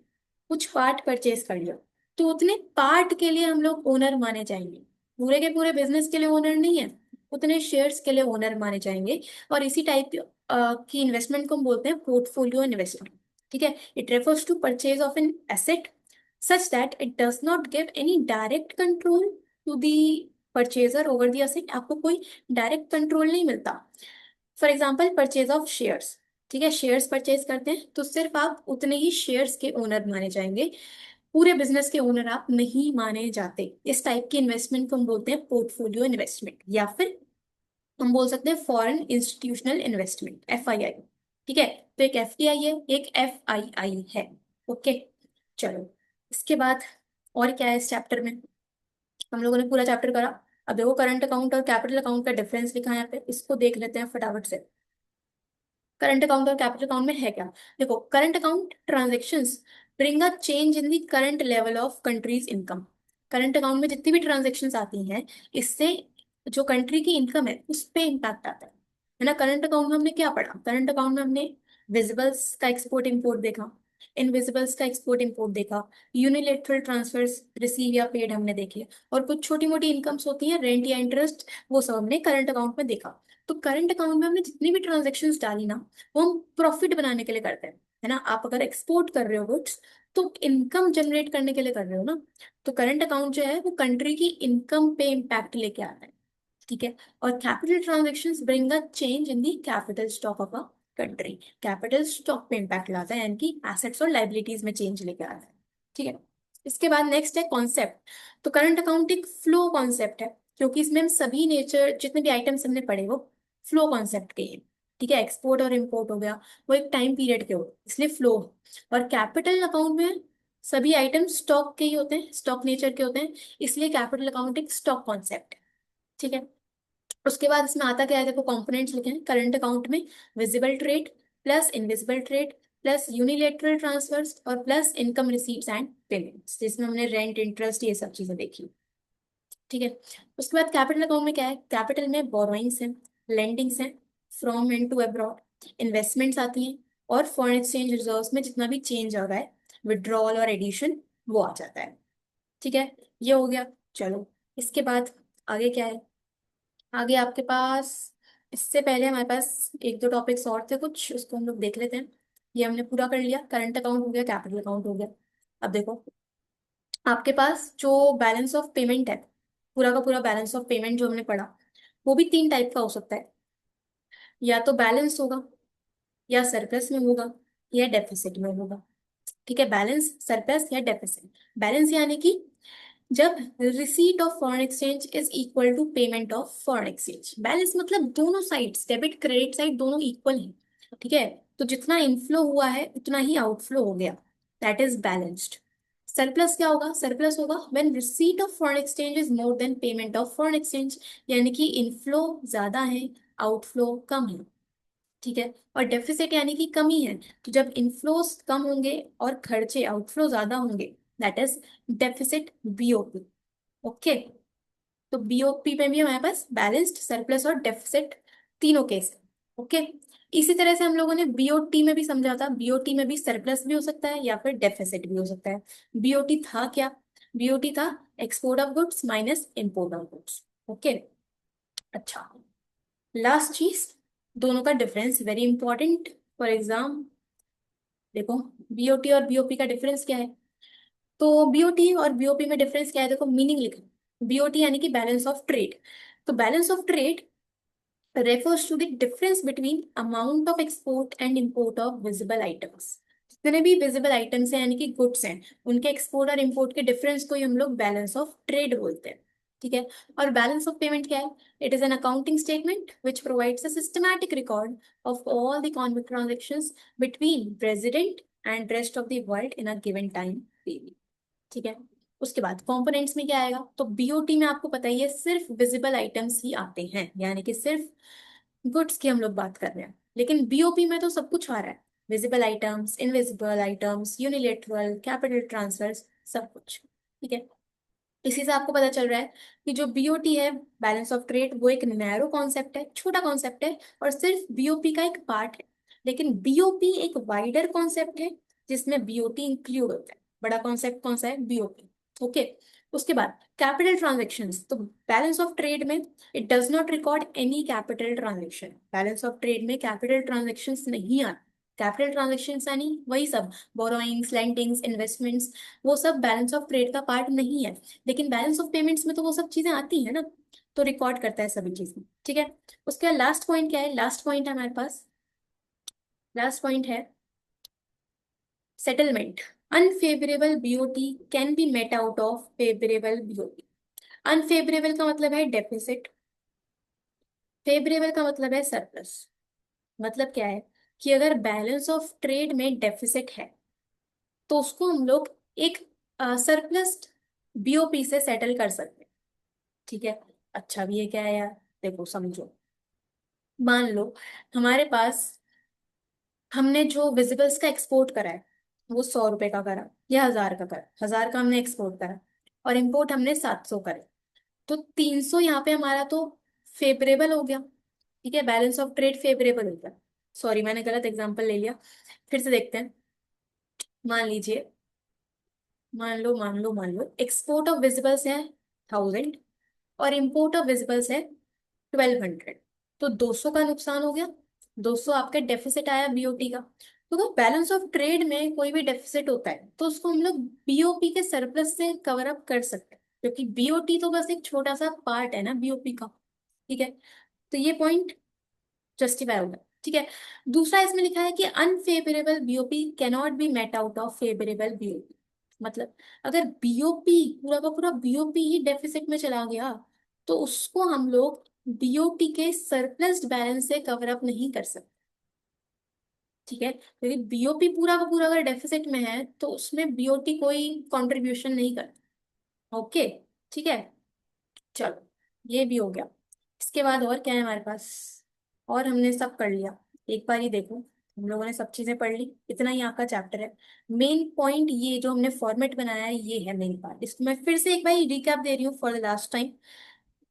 कुछ पार्ट परचेज कर लिया, तो उतने पार्ट के लिए हम लोग ओनर माने जाएंगे, पूरे के पूरे बिजनेस के लिए ओनर नहीं है, उतने शेयर्स के लिए ओनर माने जाएंगे। और इसी टाइप की इन्वेस्टमेंट को हम बोलते हैं पोर्टफोलियो इन्वेस्टमेंट, ठीक है। It refers to purchase of an asset such that it does not give any direct control to the purchaser over the asset। आपको कोई डायरेक्ट कंट्रोल नहीं मिलता। For example purchase of shares, ठीक है, shares purchase करते हैं तो सिर्फ आप उतने ही शेयर्स के ओनर माने जाएंगे, पूरे बिजनेस के ओनर आप नहीं माने जाते। इस टाइप की इन्वेस्टमेंट को हम बोलते हैं पोर्टफोलियो इन्वेस्टमेंट, या फिर हम बोल सकते हैं फॉरेन इंस्टीट्यूशनल इन्वेस्टमेंट, FII, ठीक है। तो एक FDI है, एक FII है। ओके, चलो इसके बाद और क्या है इस चैप्टर में? हम लोगों ने पूरा चैप्टर करा। अब देखो करंट अकाउंट और कैपिटल अकाउंट का डिफरेंस लिखा है यहाँ पे, इसको देख लेते हैं फटाफट से। करंट अकाउंट और कैपिटल अकाउंट में है क्या? देखो, current account transactions bring a change in the current level of countries income. Current account में जितनी भी ट्रांजेक्शन्स आती हैं, इससे जो कंट्री की इनकम है उस पे इम्पैक्ट आता है ना। करंट अकाउंट में हमने क्या पढ़ा? करंट अकाउंट में हमने विजिबल्स का एक्सपोर्ट इंपोर्ट देखा, इनविजिबल्स का एक्सपोर्ट इंपोर्ट देखा, यूनिलेटरल ट्रांसफर्स रिसीव या पेड हमने देखे, और कुछ छोटी मोटी इनकम्स होती हैं, रेंट या इंटरेस्ट, वो सब हमने करंट अकाउंट में देखा। तो करंट अकाउंट में हमने जितनी भी ट्रांजेक्शन्स डाली ना, वो हम प्रॉफिट बनाने के लिए करते हैं, है ना। आप अगर एक्सपोर्ट कर रहे हो गुड्स, तो इनकम जनरेट करने के लिए कर रहे हो ना। तो करंट अकाउंट जो है वो कंट्री की इनकम पे इम्पैक्ट लेके आता है, ठीक है। और capital transactions bring a change in the capital stock of a country. Capital stock पे इम्पैक्ट लाता है, यानी कि एसेट्स और लाइबिलिटीज में चेंज लेके आता है, ठीक है। इसके बाद नेक्स्ट है कॉन्सेप्ट। तो करंट अकाउंट एक फ्लो कॉन्सेप्ट है, क्योंकि इसमें हम सभी नेचर जितने भी आइटम्स हमने पढ़े वो फ्लो कॉन्सेप्ट के हैं, ठीक है। एक्सपोर्ट और इम्पोर्ट हो गया, वो एक टाइम पीरियड के हो, इसलिए फ्लो। और कैपिटल अकाउंट में सभी आइटम स्टॉक के ही होते हैं, स्टॉक नेचर के होते हैं, इसलिए कैपिटल अकाउंट एक स्टॉक कॉन्सेप्ट है, ठीक है। उसके बाद इसमें आता क्या है? देखो कंपोनेंट्स लिखे हैं करंट अकाउंट में। Visible trade plus invisible trade plus unilateral transfers और plus income receipts and payments, जिसमें हमने रेंट इंटरेस्ट ये सब चीजें देखी, ठीक है। उसके बाद कैपिटल अकाउंट में क्या है? कैपिटल में बोरोइंग्स हैं, लेंडिंग्स हैं from and to abroad, investments आती हैं, और फॉरेन एक्सचेंज रिजर्व्स में जितना भी चेंज आ रहा है, विड्रॉल और एडिशन, वो आ जाता है, ठीक है। ये हो गया। चलो इसके बाद आगे क्या है? आगे आपके पास, इससे पहले हमारे पास एक दो टॉपिक्स और थे कुछ, उसको हम लोग देख लेते हैं। ये हमने पूरा कर लिया, करंट अकाउंट हो गया, कैपिटल अकाउंट हो गया। अब देखो आपके पास जो बैलेंस ऑफ पेमेंट है, पूरा का पूरा बैलेंस ऑफ पेमेंट जो हमने पढ़ा, वो भी तीन टाइप का हो सकता है। या तो बैलेंस होगा, या सरप्लस में होगा, या डेफिसिट में होगा, ठीक है। बैलेंस, सरप्लस या डेफिसिट। बैलेंस यानी कि जब receipt of foreign exchange is equal to payment of foreign exchange. Balance मतलब दोनों साइड्स, डेबिट क्रेडिट साइड दोनों इक्वल हैं, ठीक है। तो जितना इनफ्लो हुआ है उतना ही आउटफ्लो हो गया, दैट इज बैलेंस्ड। सरप्लस क्या होगा? सरप्लस होगा when receipt of foreign exchange is more than payment of foreign exchange, यानी कि इनफ्लो ज्यादा है, आउटफ्लो कम है, ठीक है। और डेफिसिट यानी कि कमी है, तो जब इनफ्लोस कम होंगे और खर्चे आउटफ्लो ज्यादा होंगे, that is deficit, BOP। Okay, तो BOP में भी हमारे पास बैलेंस्ड, सरप्लस और डेफिसिट तीनों केस है, ओके। इसी तरह से हम लोगों ने BOT में भी समझा था, BOT में भी सरप्लस भी हो सकता है या फिर डेफिसिट भी हो सकता है। BOT था क्या? BOT था export of goods minus import of goods, okay. अच्छा, लास्ट चीज, दोनों का difference very important for exam. देखो BOT और BOP का डिफरेंस क्या है? तो BOT और BOP में डिफरेंस क्या है? देखो मीनिंग लिखो। BOT यानी कि बैलेंस ऑफ ट्रेड। तो balance of trade refers to the difference between amount of export and import of visible items। जितने भी विजिबल आइटम्स हैं यानी कि गुड्स हैं, उनके एक्सपोर्ट और इंपोर्ट के डिफरेंस को ही हम लोग बैलेंस ऑफ ट्रेड बोलते हैं। ठीक है। और बैलेंस ऑफ पेमेंट क्या है? It is an accounting statement which provides a systematic record of all the economic transactions between president and rest of the world in a given time period. ठीक है। उसके बाद कंपोनेंट्स में क्या आएगा? तो बीओटी में आपको पता ही है सिर्फ विजिबल आइटम्स ही आते हैं, यानी कि सिर्फ गुड्स की हम लोग बात कर रहे हैं। लेकिन बीओपी में तो सब कुछ आ रहा है, visible items, invisible items, unilateral, capital transfers, सब कुछ। ठीक है। इसी से आपको पता चल रहा है कि जो बीओटी है, बैलेंस ऑफ ट्रेड, वो एक नैरो कॉन्सेप्ट है, छोटा कॉन्सेप्ट है और सिर्फ बीओपी का एक पार्ट है। लेकिन बीओपी एक वाइडर कॉन्सेप्ट है जिसमें बीओटी इंक्लूड होता है। बड़ा कॉन्सेप्ट कौन सा है? बीओपी। ओके। उसके बाद कैपिटल ट्रांजेक्शंस, तो बैलेंस ऑफ ट्रेड में it does not record any capital transaction. Balance of trade में कैपिटल ट्रांजेक्शंस नहीं आते। कैपिटल ट्रांजेक्शंस यानी वही सब, बोरोइंग्स, लेंडिंग्स, इन्वेस्टमेंट्स, वो सब बैलेंस ऑफ ट्रेड का पार्ट नहीं है। लेकिन बैलेंस ऑफ पेमेंट्स में तो वो सब चीजें आती है ना, तो रिकॉर्ड करता है सभी चीजें। ठीक है। उसके बाद लास्ट पॉइंट क्या है? लास्ट पॉइंट है हमारे पास, लास्ट पॉइंट है settlement. Unfavourable BOT can be met out of favourable BOT. Unfavourable का मतलब है डेफिसिट, फेवरेबल का मतलब है सरप्लस। मतलब क्या है कि अगर बैलेंस ऑफ ट्रेड में डेफिसिट है तो उसको हम लोग एक सरप्लस बीओपी से सेटल कर सकते हैं। ठीक है। अच्छा भी है क्या है यार? देखो समझो, मान लो हमारे पास, हमने जो विजिबल्स का एक्सपोर्ट करा है वो 100 रुपए का करा या 1000 का करा, 1000 का हमने एक्सपोर्ट करा और इम्पोर्ट हमने 700 करे, तो 300 यहाँ पे हमारा तो फेवरेबल हो गया। ठीक है, बैलेंस ऑफ ट्रेड फेवरेबल हो गया। सॉरी मैंने गलत एग्जांपल ले लिया, फिर से देखते हैं। मान लीजिए, मान लो एक्सपोर्ट ऑफ विजिबल्स है 1000 और इम्पोर्ट ऑफ विजिबल्स है 1200, तो 200 का नुकसान हो गया, 200 आपके डेफिसिट आया बीओटी का। तो अगर बैलेंस ऑफ ट्रेड में कोई भी डेफिसिट होता है तो उसको हम लोग बीओपी के सरप्लस से कवर अप कर सकते हैं, क्योंकि बीओटी तो बस एक छोटा सा पार्ट है ना बीओपी का। ठीक है। तो ये पॉइंट जस्टिफाई होगा। ठीक है। दूसरा इसमें लिखा है कि unfavourable BOP cannot be met out of favourable BOP. मतलब अगर बीओपी पूरा का पूरा बीओपी ही डेफिसिट में चला गया तो उसको हम लोग बीओटी के सरप्लस बैलेंस से कवर अप नहीं कर सकते। ठीक है, क्योंकि बीओपी पूरा का पूरा अगर डेफिसिट में है तो उसमें बीओटी कोई कंट्रीब्यूशन नहीं करता। ओके। ठीक है। चलो, ये भी हो गया। इसके बाद और क्या है हमारे पास? और हमने सब कर लिया। एक बार ही देखो, हम लोगों ने सब चीजें पढ़ ली, इतना ही आपका चैप्टर है। मेन पॉइंट ये जो हमने फॉर्मेट बनाया है ये है मेन पार्ट। इसको मैं फिर से एक बार रिकैप दे रही हूँ फॉर द लास्ट टाइम,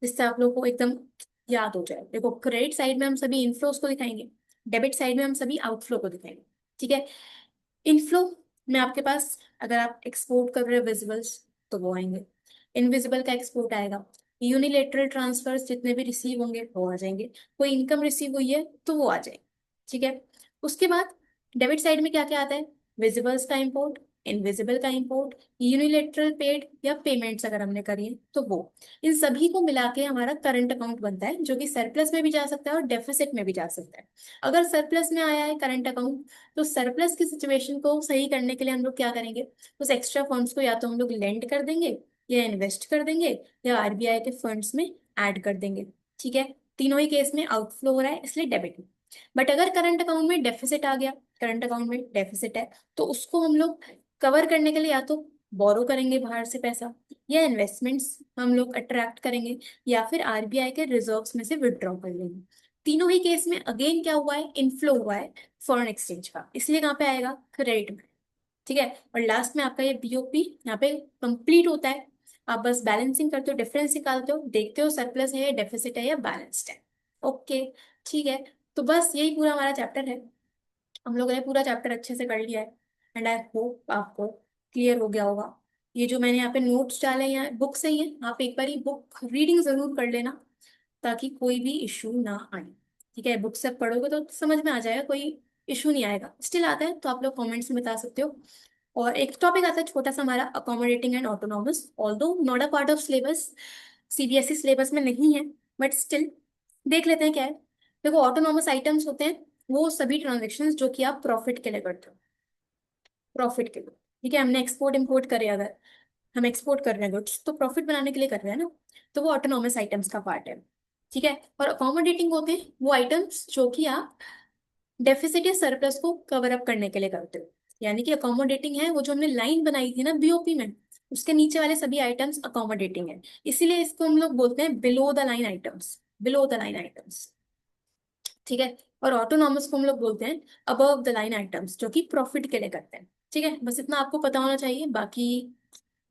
जिससे आप लोगों को एकदम याद हो जाए। देखो, क्रेडिट साइड में हम सभी इनफ्लोस को दिखाएंगे, डेबिट साइड में हम सभी आउटफ्लो को दिखाएंगे। ठीक है। इनफ्लो में आपके पास, अगर आप एक्सपोर्ट कर रहे हो विजिबल्स तो वो आएंगे, इनविजिबल का एक्सपोर्ट आएगा, यूनिलेटरल ट्रांसफर्स जितने भी रिसीव होंगे वो आ जाएंगे, कोई इनकम रिसीव हुई है तो वो आ जाएंगे। ठीक है। उसके बाद डेबिट साइड में क्या क्या आता है? विजिबल्स का इंपोर्ट, इनविजिबल का इंपोर्ट, यूनिलेटरल पेड या पेमेंट्स अगर हमने करी है तो वो, इन सभी को मिला के हमारा करंट अकाउंट बनता है, जो कि सरप्लस में भी जा सकता है और डेफिसिट में भी जा सकता है। अगर सरप्लस में आया है करंट अकाउंट, तो सरप्लस की सिचुएशन को सही करने के लिए हम लोग क्या करेंगे? उस एक्स्ट्रा फंड्स को या तो हम लोग लेंड कर देंगे या इन्वेस्ट कर देंगे या आरबीआई के फंड्स में ऐड कर देंगे। ठीक है। तीनों ही केस में आउटफ्लो हो रहा है इसलिए डेबिट में। बट अगर करंट अकाउंट में डेफिसिट आ गया, करंट अकाउंट में डेफिसिट है, तो उसको हम लोग कवर करने के लिए या तो बोरो करेंगे बाहर से पैसा, या इन्वेस्टमेंट्स हम लोग अट्रैक्ट करेंगे, या फिर आरबीआई के रिजर्व्स में से विड्रॉ कर लेंगे। तीनों ही केस में अगेन क्या हुआ है? इनफ्लो हुआ है फॉरेन एक्सचेंज का, इसलिए कहाँ पे आएगा? क्रेडिट में। ठीक है। और लास्ट में आपका ये बीओपी यहाँ पे कंप्लीट होता है। आप बस बैलेंसिंग करते हो, डिफरेंस निकालते हो, देखते हो सरप्लस है या डेफिसिट है या बैलेंस्ड है। ओके। ठीक है। तो बस यही पूरा हमारा चैप्टर है। हम लोगों ने पूरा चैप्टर अच्छे से कर लिया है एंड आई होप आपको क्लियर हो गया होगा। ये जो मैंने यहाँ पे नोट्स डाले हैं बुक से ही है, आप एक बार बुक रीडिंग जरूर कर लेना ताकि कोई भी इशू ना आए। ठीक है, बुक से पढ़ोगे तो समझ में आ जाएगा, कोई इशू नहीं आएगा। स्टिल आता है तो आप लोग कमेंट्स में बता सकते हो। और एक टॉपिक आता है छोटा सा हमारा, accommodating and autonomous, although not a part of syllabus, CBSE syllabus में नहीं है, बट स्टिल देख लेते हैं क्या है। देखो ऑटोनॉमस आइटम्स होते हैं वो सभी ट्रांजेक्शन्स जो कि आप प्रॉफिट के लिए करते हो, प्रॉफिट के लिए। ठीक है, हमने एक्सपोर्ट इम्पोर्ट करे, अगर हम एक्सपोर्ट कर रहे हैं गुड्स तो प्रॉफिट बनाने के लिए कर रहे हैं ना, तो वो ऑटोनॉमस आइटम्स का पार्ट है। ठीक है, और अकोमोडेटिंग होते हैं वो आइटम्स जो कि आप डेफिसिट या सरप्लस को कवर अप करने के लिए करते हो। यानी कि अकोमोडेटिंग है वो जो हमने लाइन बनाई थी ना बीओपी में, उसके नीचे वाले सभी आइटम्स अकोमोडेटिंग है, इसीलिए इसको हम लोग बोलते हैं below the line items, below the line items. ठीक है, और ऑटोनॉमस को हम लोग बोलते हैं अबव द लाइन आइटम्स जो कि प्रॉफिट के लिए करते हैं। ठीक है, बस इतना आपको पता होना चाहिए, बाकी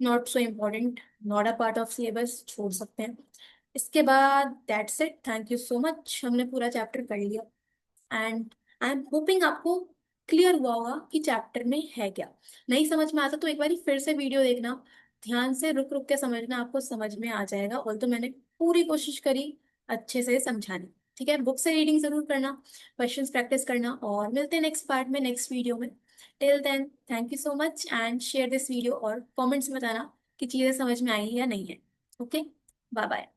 not so important, not a part of syllabus, छोड़ सकते हैं। इसके बाद that's it, thank you so much, हमने पूरा चैप्टर कर लिया। एंड आई एम होपिंग आपको क्लियर हुआ होगा कि चैप्टर में है क्या। नहीं समझ में आता तो एक बार फिर से वीडियो देखना, ध्यान से रुक रुक के समझना, आपको समझ में आ जाएगा। और तो मैंने पूरी कोशिश करी अच्छे से समझाने। ठीक है, बुक से रीडिंग जरूर करना, क्वेश्चंस प्रैक्टिस करना, और मिलते हैं नेक्स्ट पार्ट में, नेक्स्ट वीडियो में। Till then thank you so much and share this video, और कमेंट्स में बताना कि चीज़ें समझ में आई है या नहीं है। Okay, bye bye.